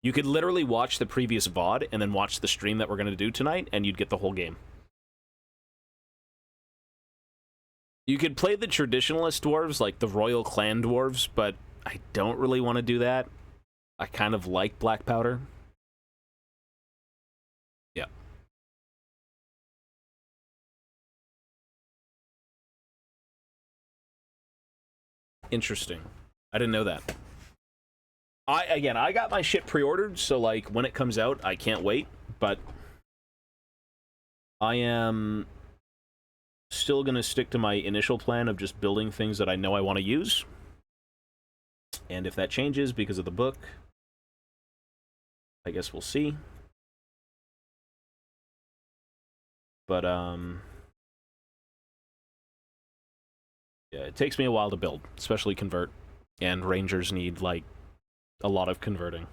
You could literally watch the previous VOD and then watch the stream that we're going to do tonight, and you'd get the whole game. You could play the traditionalist dwarves, like the Royal Clan dwarves, but I don't really want to do that. I kind of like Black Powder. Yeah. Interesting. I didn't know that. I got my shit pre-ordered, so like when it comes out, I can't wait, but I am still gonna stick to my initial plan of just building things that I know I want to use. And if that changes because of the book, I guess we'll see. But yeah, it takes me a while to build, especially convert, and Rangers need like a lot of converting.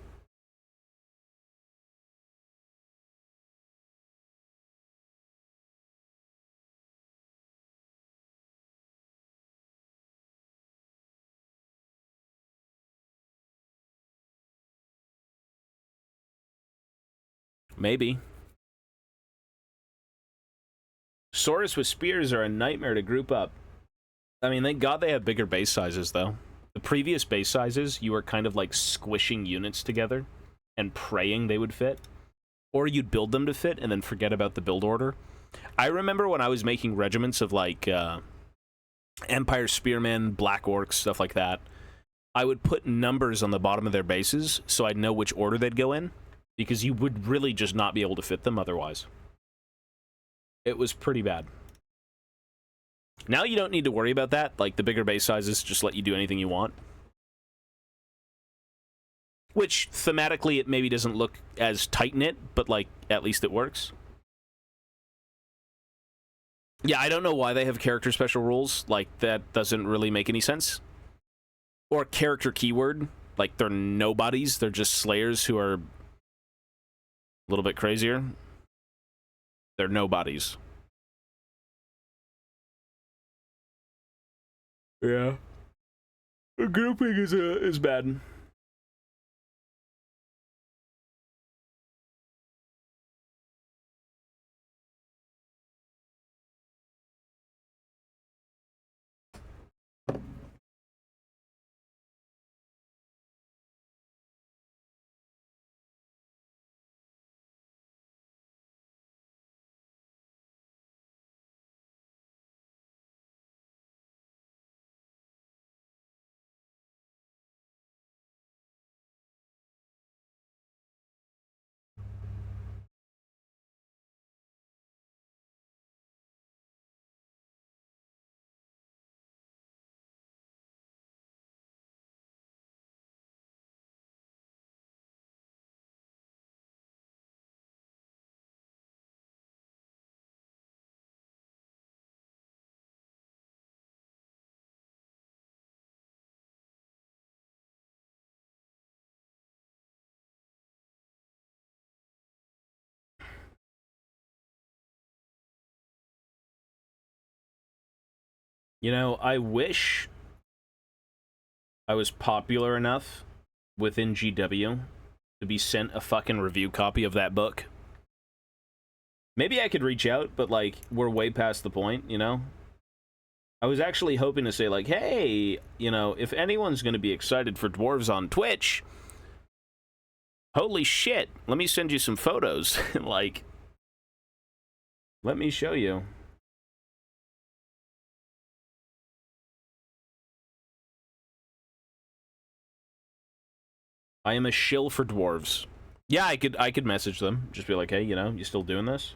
Maybe. Saurus with spears are a nightmare to group up. I mean, thank God they have bigger base sizes, though. The previous base sizes, you were kind of like squishing units together and praying they would fit. Or you'd build them to fit and then forget about the build order. I remember when I was making regiments of like Empire Spearmen, Black Orcs, stuff like that, I would put numbers on the bottom of their bases so I'd know which order they'd go in, because you would really just not be able to fit them otherwise. It was pretty bad. Now you don't need to worry about that. Like, the bigger base sizes just let you do anything you want. Which, thematically, it maybe doesn't look as tight-knit, but, like, at least it works. Yeah, I don't know why they have character special rules. Like, that doesn't really make any sense. Or character keyword. Like, they're nobodies. They're just slayers who are a little bit crazier. They're nobodies. Yeah. Grouping is bad. You know, I wish I was popular enough within GW to be sent a fucking review copy of that book. Maybe I could reach out, but, like, we're way past the point, you know? I was actually hoping to say, like, hey, you know, if anyone's going to be excited for Dwarves on Twitch, holy shit, let me send you some photos. Like, let me show you. I am a shill for Dwarves. Yeah, I could message them. Just be like, hey, you know, you still doing this?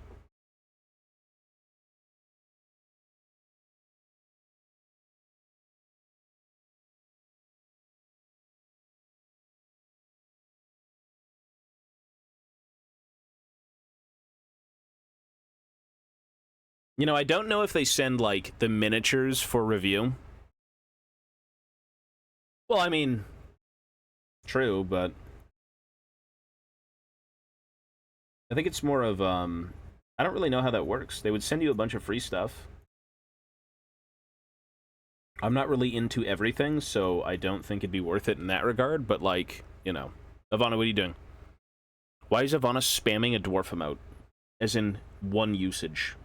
You know, I don't know if they send, like, the miniatures for review. Well, I mean, true, but I think it's more of, I don't really know how that works. They would send you a bunch of free stuff, I'm not really into everything, so I don't think it'd be worth it in that regard, but, like, you know. Ivana, what are you doing? Why is Ivana spamming a dwarf emote? As in, one usage.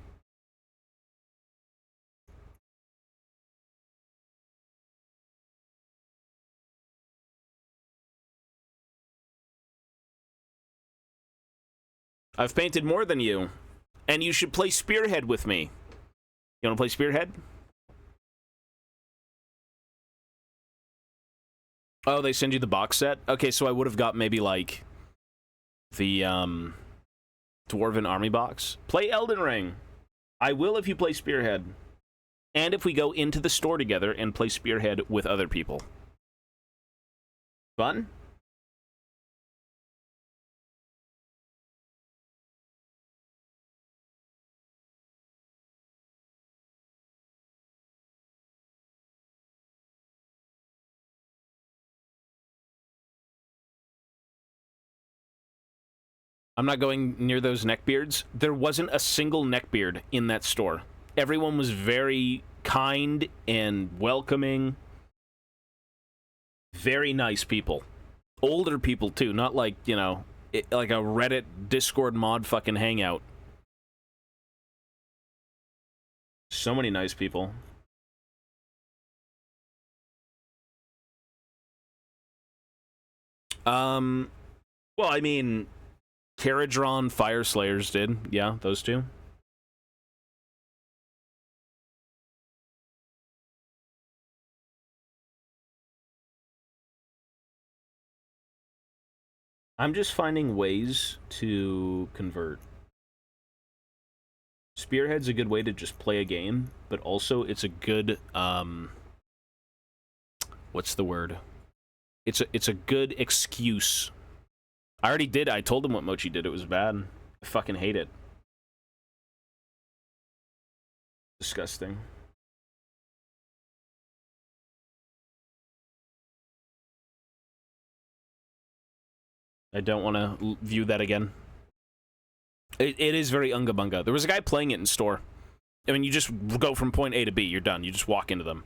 I've painted more than you, and you should play Spearhead with me. You want to play Spearhead? Oh, they send you the box set? Okay, so I would have got maybe, like, the, Dwarven Army box. Play Elden Ring. I will if you play Spearhead. And if we go into the store together and play Spearhead with other people. Fun? I'm not going near those neckbeards. There wasn't a single neckbeard in that store. Everyone was very kind and welcoming. Very nice people. Older people, too. Not like, you know, like a Reddit, Discord mod fucking hangout. So many nice people. Well, I mean, Caradron Fire Slayers did. Yeah, those two. I'm just finding ways to convert. Spearhead's a good way to just play a game, but also it's a good, what's the word? It's a good excuse. I already did. I told him what Mochi did. It was bad. I fucking hate it. Disgusting. I don't want to view that again. It is very unga bunga. There was a guy playing it in store. I mean, you just go from point A to B. You're done. You just walk into them.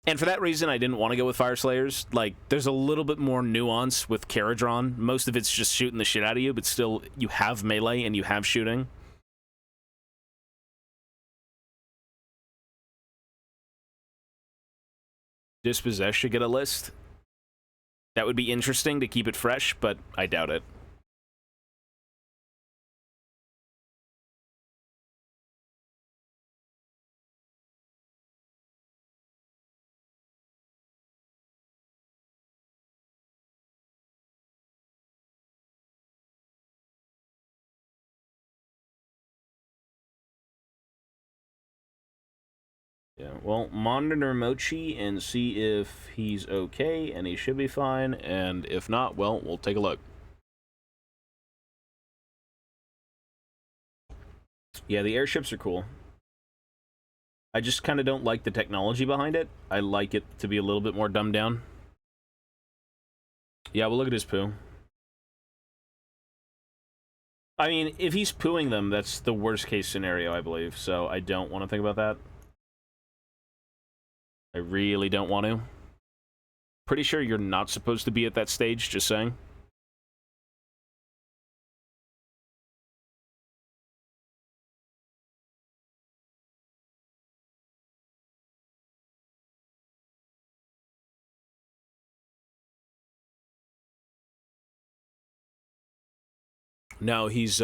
And for that reason, I didn't want to go with Fire Slayers. Like, there's a little bit more nuance with Caradron. Most of it's just shooting the shit out of you, but still, you have melee and you have shooting. Dispossess should get a list. That would be interesting to keep it fresh, but I doubt it. Yeah, well, monitor Mochi and see if he's okay, and he should be fine, and if not, well, we'll take a look. Yeah, the airships are cool. I just kind of don't like the technology behind it. I like it to be a little bit more dumbed down. Yeah, we'll look at his poo. I mean, if he's pooing them, that's the worst case scenario, I believe, so I don't want to think about that. I really don't want to. Pretty sure you're not supposed to be at that stage, just saying. No, he's,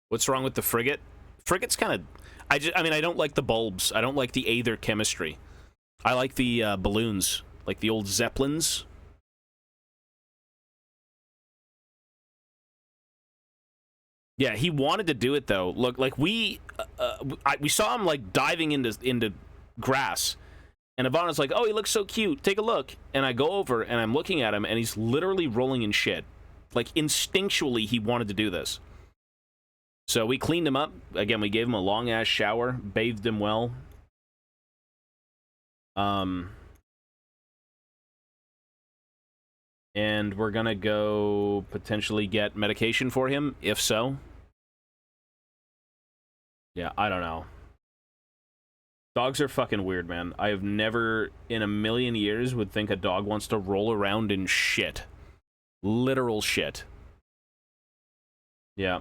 what's wrong with the frigate? Frigate's kind of... I mean, I don't like the bulbs. I don't like the Aether chemistry. I like the balloons, like the old Zeppelins. Yeah, he wanted to do it though. Look, like we saw him like diving into grass, and Ivana's like, "Oh, he looks so cute. Take a look." And I go over and I'm looking at him, and he's literally rolling in shit. Like instinctually, he wanted to do this. So we cleaned him up. Again, we gave him a long ass shower, bathed him well. And we're gonna go potentially get medication for him, if so. Yeah, I don't know. Dogs are fucking weird, man. I have never in a million years would think a dog wants to roll around in shit. Literal shit. Yeah.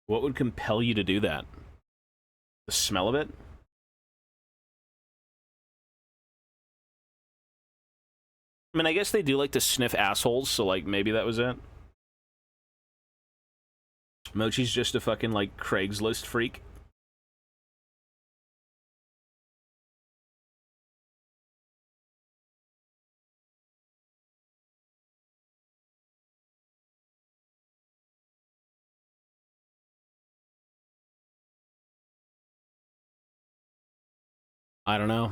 What would compel you to do that? The smell of it? I mean, I guess they do like to sniff assholes, so, like, maybe that was it. Mochi's just a fucking, like, Craigslist freak. I don't know.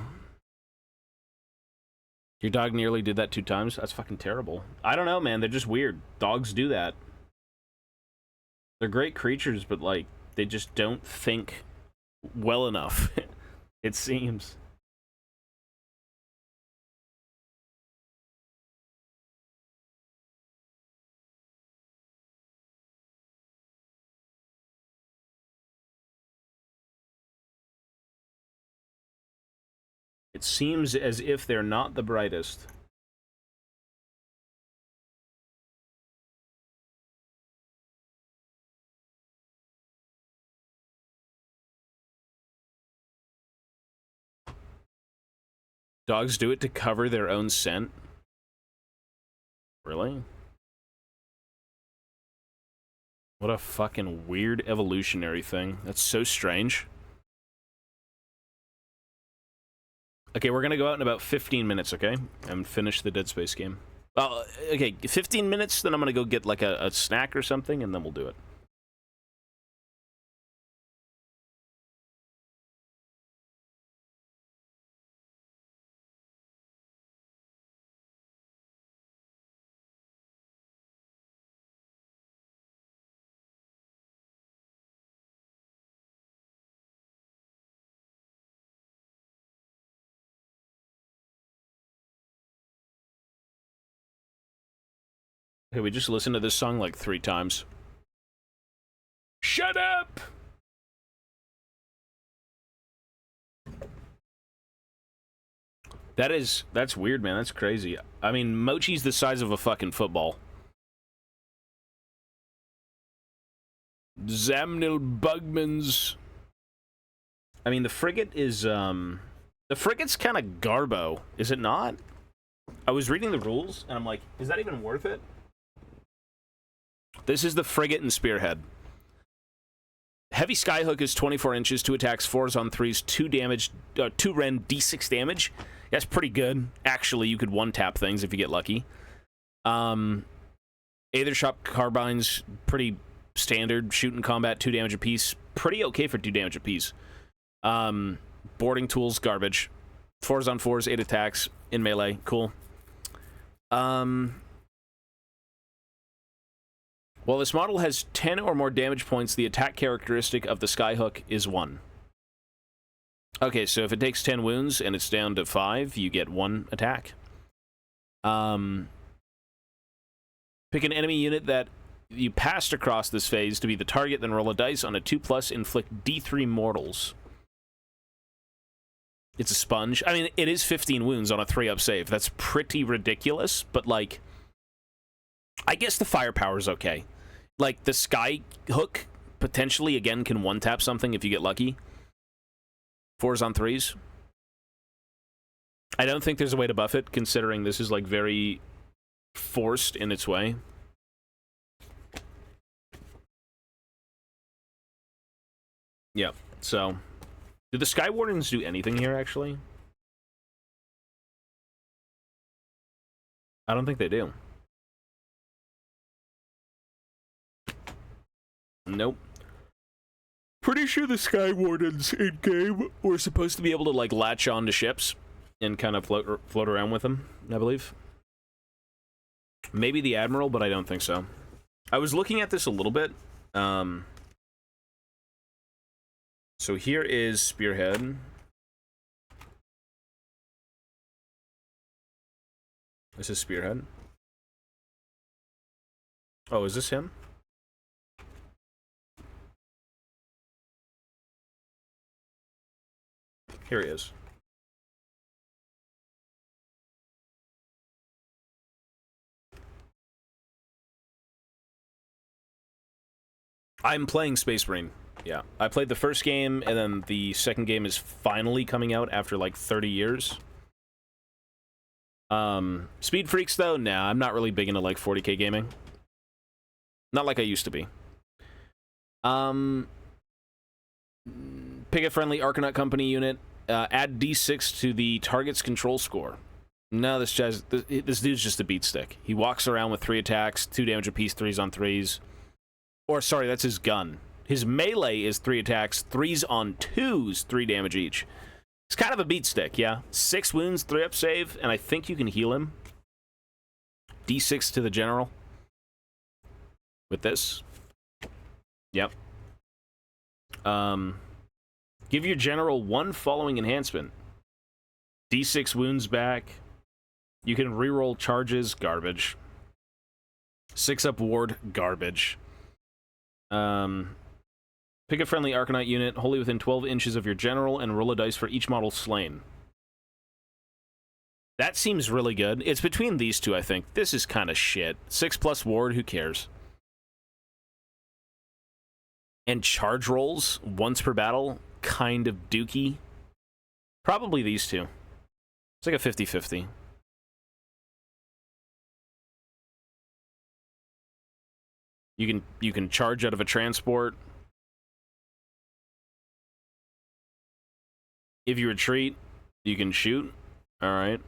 Your dog nearly did that 2 times? That's fucking terrible. I don't know, man. They're just weird. Dogs do that. They're great creatures, but, like, they just don't think well enough, it seems. It seems as if they're not the brightest. Dogs do it to cover their own scent? Really? What a fucking weird evolutionary thing. That's so strange. Okay, we're gonna go out in about 15 minutes, okay? And finish the Dead Space game. Well, okay, 15 minutes, then I'm gonna go get, like, a snack or something, and then we'll do it. Okay, we just listened to this song, like, 3 times. Shut up! That's weird, man. That's crazy. I mean, Mochi's the size of a fucking football. Zamnil Bugmans. I mean, the frigate is, the frigate's kind of garbo, is it not? I was reading the rules, and I'm like, is that even worth it? This is the frigate and spearhead. Heavy Skyhook is 24 inches, 2 attacks, 4s on 3s, 2 damage, 2 Ren, D6 damage. That's pretty good. Actually, you could one-tap things if you get lucky. Aethershot Carbines, pretty standard. Shooting combat, 2 damage apiece. Pretty okay for 2 damage apiece. Boarding tools, garbage. 4s on 4s, 8 attacks in melee. Cool. While this model has 10 or more damage points, the attack characteristic of the Skyhook is 1. Okay, so if it takes 10 wounds and it's down to 5, you get 1 attack. Pick an enemy unit that you passed across this phase to be the target, then roll a dice. On a 2+, inflict D3 mortals. It's a sponge. I mean, it is 15 wounds on a 3-up save. That's pretty ridiculous, but, like, I guess the firepower's okay. Like, the Skyhook, potentially, again, can one-tap something if you get lucky. 4s on 3s. I don't think there's a way to buff it, considering this is, like, very forced in its way. Yeah, so... Do the Sky Wardens do anything here, actually? I don't think they do. Nope. Pretty sure the Sky Wardens in-game were supposed to be able to, like, latch onto ships and kind of float around with them, I believe. Maybe the Admiral, but I don't think so. I was looking at this a little bit. So here is Spearhead. This is Spearhead. Oh, is this him? Here he is. I'm playing Space Marine. Yeah. I played the first game, and then the second game is finally coming out after, like, 30 years. Speed Freaks, though? Nah, I'm not really big into, like, 40k gaming. Not like I used to be. Pick a friendly Arcanut Company unit. Add D6 to the target's control score. No, this dude's just a beat stick. He walks around with 3 attacks, 2 damage apiece, 3s on 3s. Or, sorry, that's his gun. His melee is 3 attacks, 3s on 2s, 3 damage each. It's kind of a beat stick, yeah. 6 wounds, 3 up save, and I think you can heal him. D6 to the general. With this. Yep. Give your general 1 following enhancement. D6 wounds back. You can reroll charges, garbage. 6 up ward, garbage. Pick a friendly Arcanite unit, wholly within 12 inches of your general, and roll a dice for each model slain. That seems really good. It's between these two, I think. This is kind of shit. 6+ ward, who cares? And charge rolls, once per battle, kind of dookie. Probably these two. It's like a 50-50. You can charge out of a transport. If you retreat, you can shoot. All right.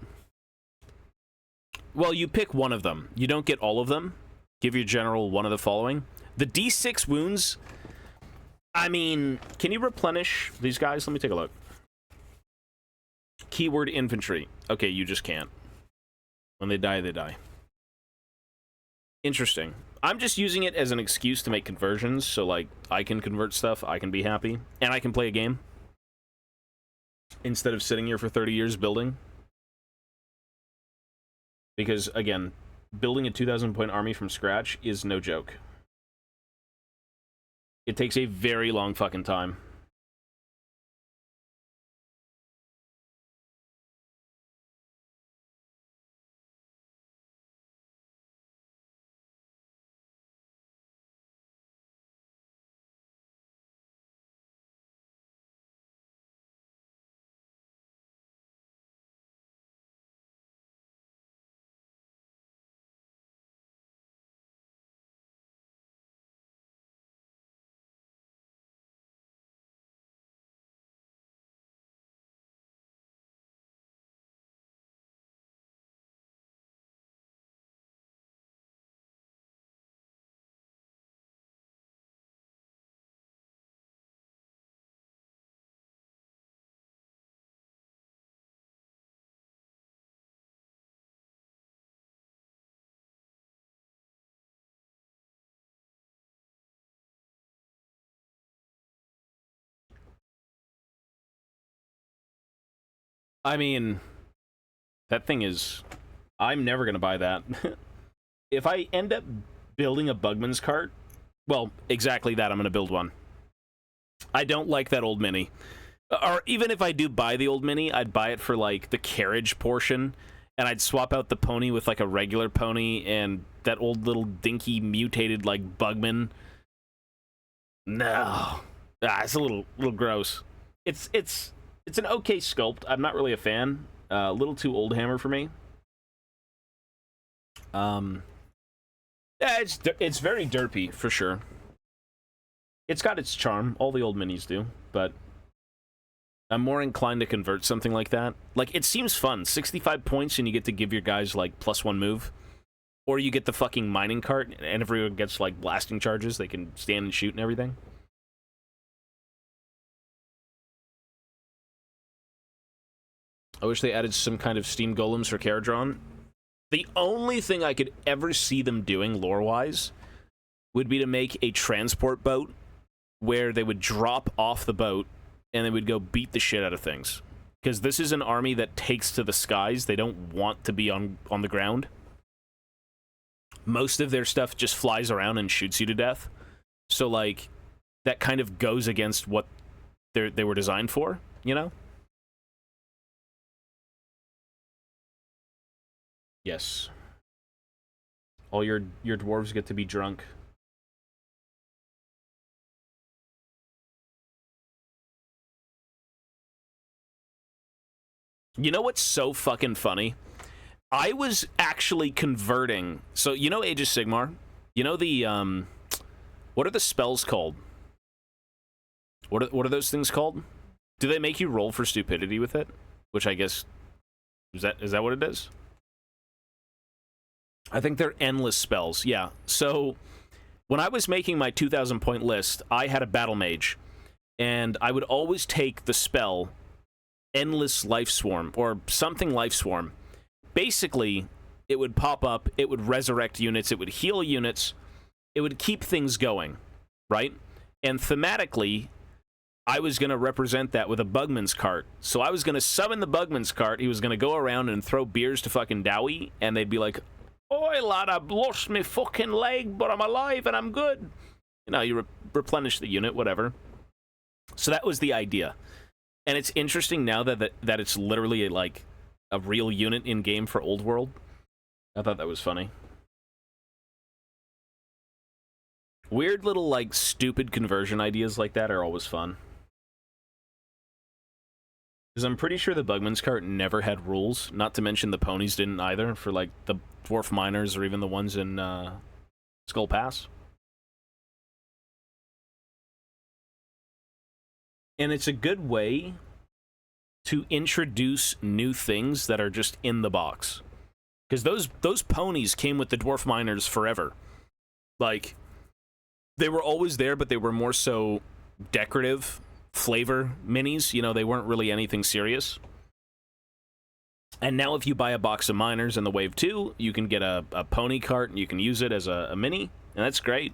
Well, you pick one of them. You don't get all of them. Give your general one of the following. The D6 wounds, I mean, can you replenish these guys? Let me take a look. Keyword infantry. Okay, you just can't. When they die, they die. Interesting. I'm just using it as an excuse to make conversions, so, like, I can convert stuff, I can be happy, and I can play a game. Instead of sitting here for 30 years building. Because, again, building a 2,000-point army from scratch is no joke. It takes a very long fucking time. I mean, that thing is... I'm never going to buy that. If I end up building a Bugman's cart, well, exactly that, I'm going to build one. I don't like that old Mini. Or even if I do buy the old Mini, I'd buy it for, like, the carriage portion, and I'd swap out the pony with, like, a regular pony, and that old little dinky mutated, like, Bugman. No. It's a little gross. It's an okay sculpt. I'm not really a fan. A little too old hammer for me. Yeah, it's very derpy for sure. It's got its charm. All the old minis do, but I'm more inclined to convert something like that. Like, it seems fun. 65 points and you get to give your guys, like, +1 move. Or you get the fucking mining cart and everyone gets, like, blasting charges. They can stand and shoot and everything. I wish they added some kind of steam golems for Caradron. The only thing I could ever see them doing, lore-wise, would be to make a transport boat where they would drop off the boat and they would go beat the shit out of things. Because this is an army that takes to the skies. They don't want to be on the ground. most of their stuff just flies around and shoots you to death. So, like, that kind of goes against what they were designed for, you know? Yes. All your dwarves get to be drunk. You know what's so fucking funny? I was actually converting. So, you know Age of Sigmar? You know the, what are the spells called? What are those things called? Do they make you roll for stupidity with it? Which I guess, is that what it is? I think they're endless spells, yeah. So, when I was making my 2,000 point list, I had a battle mage. And I would always take the spell Endless Life Swarm, or something Life Swarm. Basically, it would pop up, it would resurrect units, it would heal units, it would keep things going, right? And thematically, I was going to represent that with a Bugman's Cart. So I was going to summon the Bugman's Cart, he was going to go around and throw beers to fucking Dowie, and they'd be like, "Oi, lad, I've lost my fucking leg, but I'm alive and I'm good." You know, you replenish the unit, whatever. So that was the idea. And it's interesting now that it's literally like a real unit in game for Old World. I thought that was funny. Weird little like stupid conversion ideas like that are always fun. Because I'm pretty sure the Bugman's Cart never had rules, not to mention the ponies didn't either, for like the Dwarf Miners or even the ones in Skull Pass. And it's a good way to introduce new things that are just in the box. Because those ponies came with the Dwarf Miners forever. Like, they were always there, but they were more so decorative flavor minis. You know, they weren't really anything serious. And now if you buy a box of Miners in the Wave 2, you can get a pony cart and you can use it as a mini. And that's great.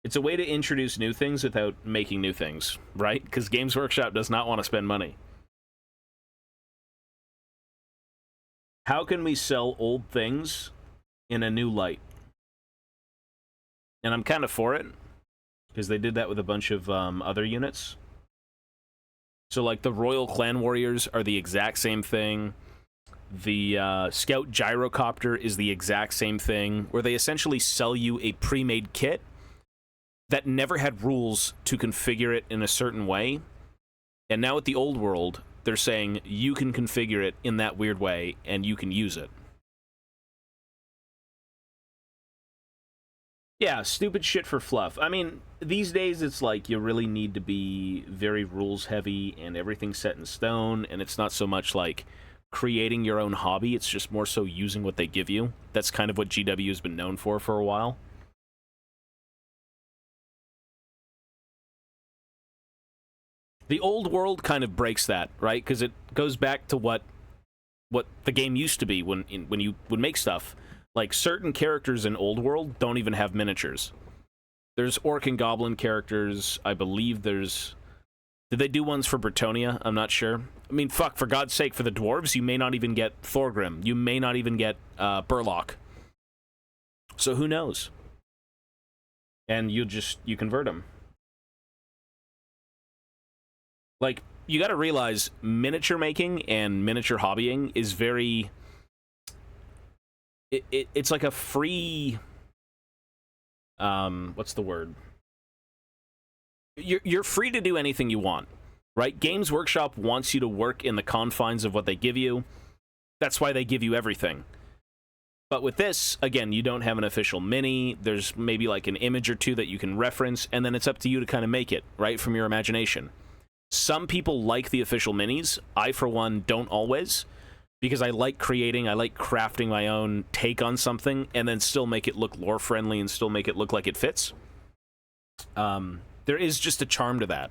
It's a way to introduce new things without making new things, right? Because Games Workshop does not want to spend money. How can we sell old things in a new light? And I'm kind of for it, because they did that with a bunch of other units. So, like, the Royal Clan Warriors are the exact same thing. The Scout Gyrocopter is the exact same thing, where they essentially sell you a pre-made kit that never had rules to configure it in a certain way. And now with the Old World, they're saying you can configure it in that weird way, and you can use it. Yeah, stupid shit for fluff. I mean, these days it's like you really need to be very rules heavy and everything set in stone, and it's not so much like creating your own hobby, it's just more so using what they give you. That's kind of what GW has been known for a while. The Old World kind of breaks that, right? Because it goes back to what the game used to be when you would make stuff. Like, certain characters in Old World don't even have miniatures. There's Orc and Goblin characters. I believe there's... Did they do ones for Bretonia? I'm not sure. I mean, fuck, for God's sake, for the dwarves, you may not even get Thorgrim. You may not even get Burlock. So who knows? And you convert them. Like, you gotta realize, miniature making and miniature hobbying is very... It's like a free... what's the word? You're free to do anything you want, right? Games Workshop wants you to work in the confines of what they give you. That's why they give you everything. But with this, again, you don't have an official mini. There's maybe like an image or two that you can reference, and then it's up to you to kind of make it, right, from your imagination. Some people like the official minis. I, for one, don't always, because I like creating, I like crafting my own take on something, and then still make it look lore-friendly and still make it look like it fits. There is just a charm to that,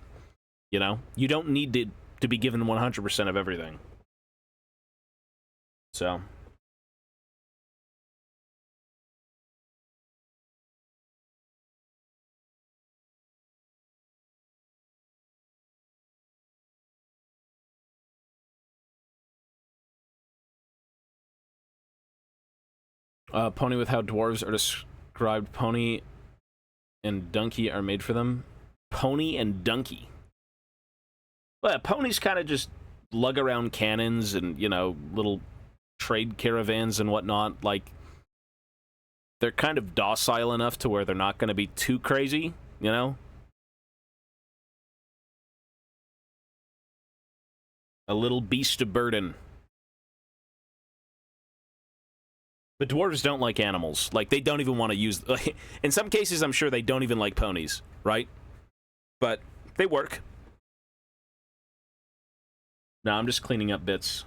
you know? You don't need to be given 100% of everything. So... Pony with how dwarves are described. Pony and donkey are made for them. Pony and donkey. Well, ponies kind of just lug around cannons and, you know, little trade caravans and whatnot. Like, they're kind of docile enough to where they're not going to be too crazy, you know? A little beast of burden. But dwarves don't like animals. Like, they don't even want to use... in some cases, I'm sure they don't even like ponies, right? But they work. No, I'm just cleaning up bits.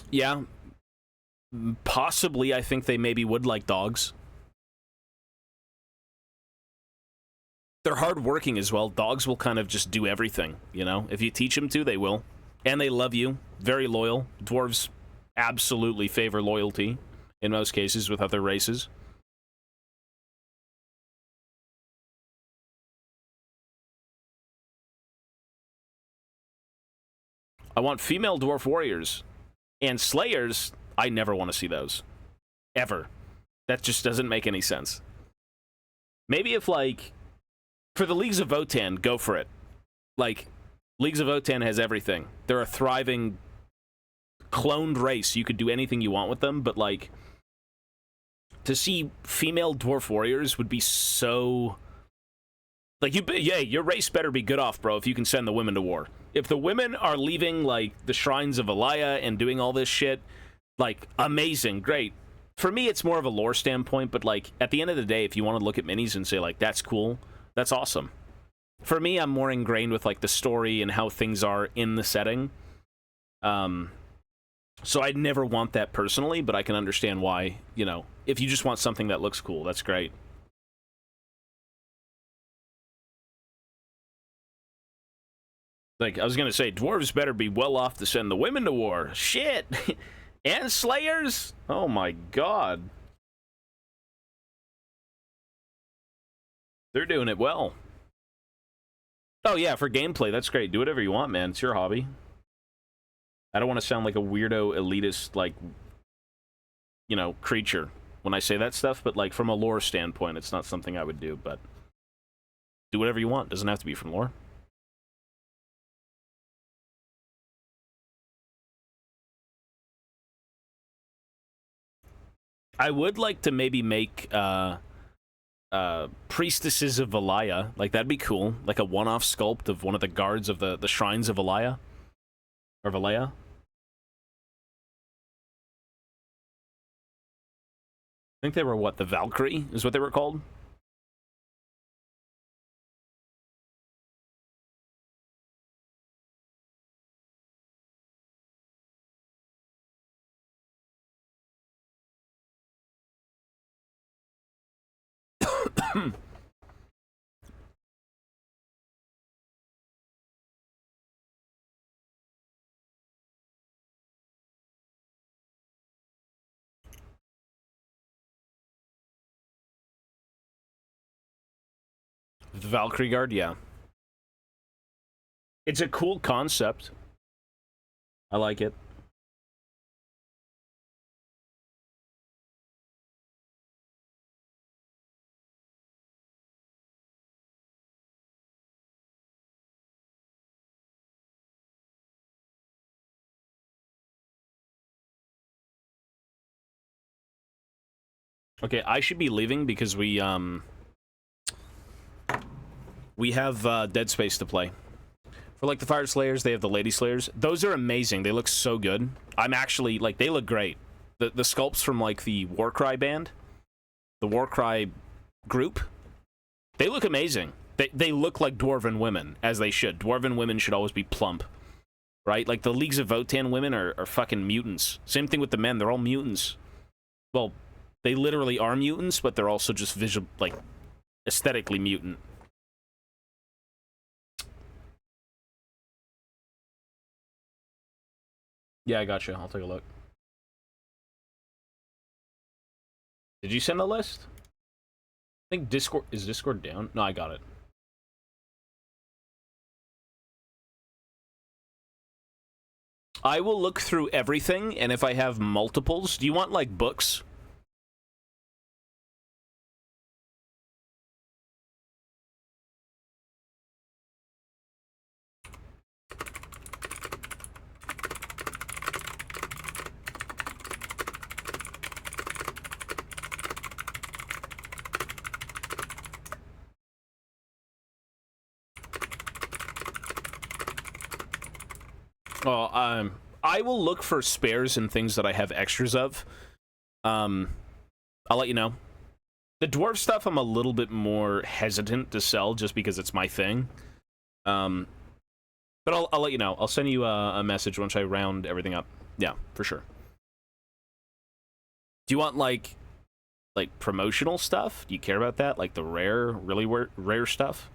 Yeah. Possibly, I think they maybe would like dogs. They're hardworking as well. Dogs will kind of just do everything, you know? If you teach them to, they will. And they love you. Very loyal. Dwarves absolutely favor loyalty in most cases with other races. I want female dwarf warriors. And slayers, I never want to see those. Ever. That just doesn't make any sense. Maybe if, like, for the Leagues of Votann, go for it. Like, Leagues of Votann has everything. They're a thriving, cloned race. You could do anything you want with them, but, like, to see female dwarf warriors would be so... Like, yeah, your race better be good off, bro, if you can send the women to war. If the women are leaving, like, the shrines of Alaya and doing all this shit, like, amazing, great. For me, it's more of a lore standpoint, but, like, at the end of the day, if you want to look at minis and say, like, that's cool, that's awesome. For me, I'm more ingrained with, like, the story and how things are in the setting. So I'd never want that personally, but I can understand why, you know, if you just want something that looks cool, that's great. Like, I was gonna say, dwarves better be well off to send the women to war. Shit! And slayers? Oh my god. They're doing it well. Oh yeah, for gameplay, that's great. Do whatever you want, man. It's your hobby. I don't want to sound like a weirdo, elitist, like, you know, creature when I say that stuff, but, like, from a lore standpoint, it's not something I would do, but do whatever you want. Doesn't have to be from lore. I would like to maybe make priestesses of Valaya. Like, that'd be cool. Like a one-off sculpt of one of the guards of the shrines of Valaya. Or Valaya. I think they were, what, the Valkyrie is what they were called? The Valkyrie Guard, yeah. It's a cool concept. I like it. Okay, I should be leaving because we have Dead Space to play. For, like, the Fire Slayers, they have the Lady Slayers. Those are amazing. They look so good. I'm actually, like, they look great. The sculpts from, like, the Warcry band, the Warcry group, they look amazing. They look like Dwarven women, as they should. Dwarven women should always be plump, right? Like, the Leagues of Votann women are fucking mutants. Same thing with the men. They're all mutants. Well, they literally are mutants, but they're also just visual, like, aesthetically mutant. Yeah, I got you. I'll take a look. Did you send a list? I think Discord... Is Discord down? No, I got it. I will look through everything, and if I have multiples... Do you want, like, books? Well, I will look for spares and things that I have extras of. I'll let you know. The dwarf stuff, I'm a little bit more hesitant to sell just because it's my thing. But I'll let you know. I'll send you a message once I round everything up. Yeah, for sure. Do you want, like promotional stuff? Do you care about that? Like the rare, really rare stuff?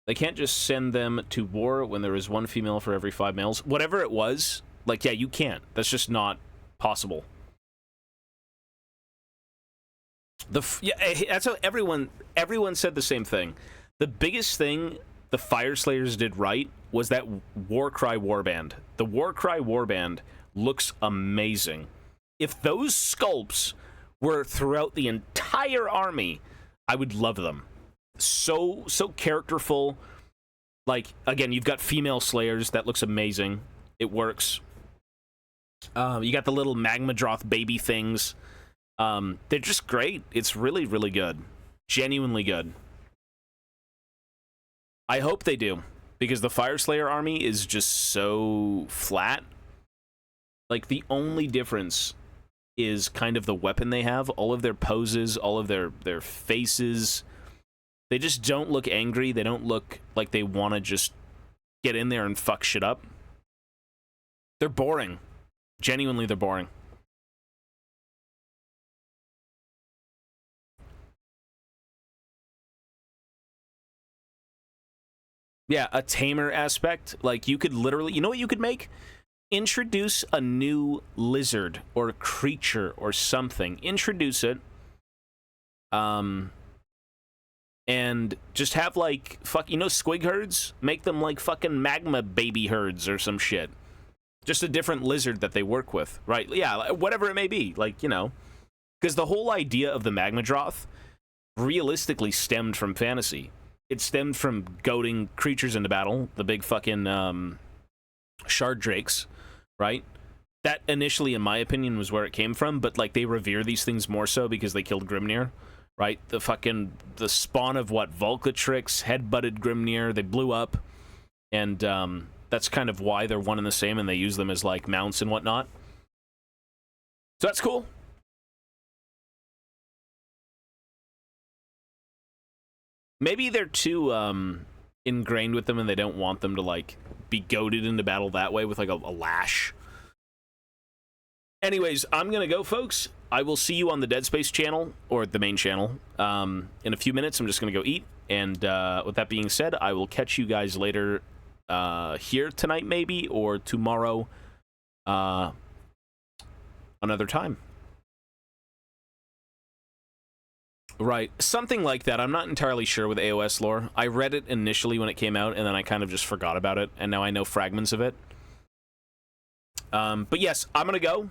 They can't just send them to war when there is one female for every 5 males. Whatever it was, like, yeah, you can't. That's just not possible. Yeah, that's how everyone said the same thing. The biggest thing the Fire Slayers did right was that Warcry warband. The Warcry warband looks amazing. If those sculpts were throughout the entire army, I would love them. So characterful. Like, again, you've got female slayers. That looks amazing. It works. You got the little Magmadroth baby things. They're just great. It's really, really good. Genuinely good. I hope they do, because the Fire Slayer army is just so flat. Like, the only difference is kind of the weapon they have. All of their poses, all of their faces... They just don't look angry. They don't look like they want to just get in there and fuck shit up. They're boring. Genuinely, they're boring. Yeah, a tamer aspect. Like, you could literally... You know what you could make? Introduce a new lizard or creature or something. Introduce it. And just have, like, squig herds? Make them, like, fucking magma baby herds or some shit. Just a different lizard that they work with, right? Yeah, whatever it may be, like, you know. Because the whole idea of the Magmadroth realistically stemmed from fantasy. It stemmed from goading creatures into battle, the big fucking shard drakes, right? That initially, in my opinion, was where it came from, but, like, they revere these things more so because they killed Grimnir. Right, the spawn of what, Volcatrix, head-butted Grimnir, they blew up, and that's kind of why they're one and the same, and they use them as, like, mounts and whatnot. So that's cool. Maybe they're too ingrained with them, and they don't want them to, like, be goaded into battle that way with, like, a lash. Anyways, I'm gonna go, folks. I will see you on the Dead Space channel, or the main channel, in a few minutes. I'm just gonna go eat, and with that being said, I will catch you guys later here tonight, maybe, or tomorrow another time. Right, something like that. I'm not entirely sure with AOS lore. I read it initially when it came out, and then I kind of just forgot about it, and now I know fragments of it. But yes, I'm gonna go.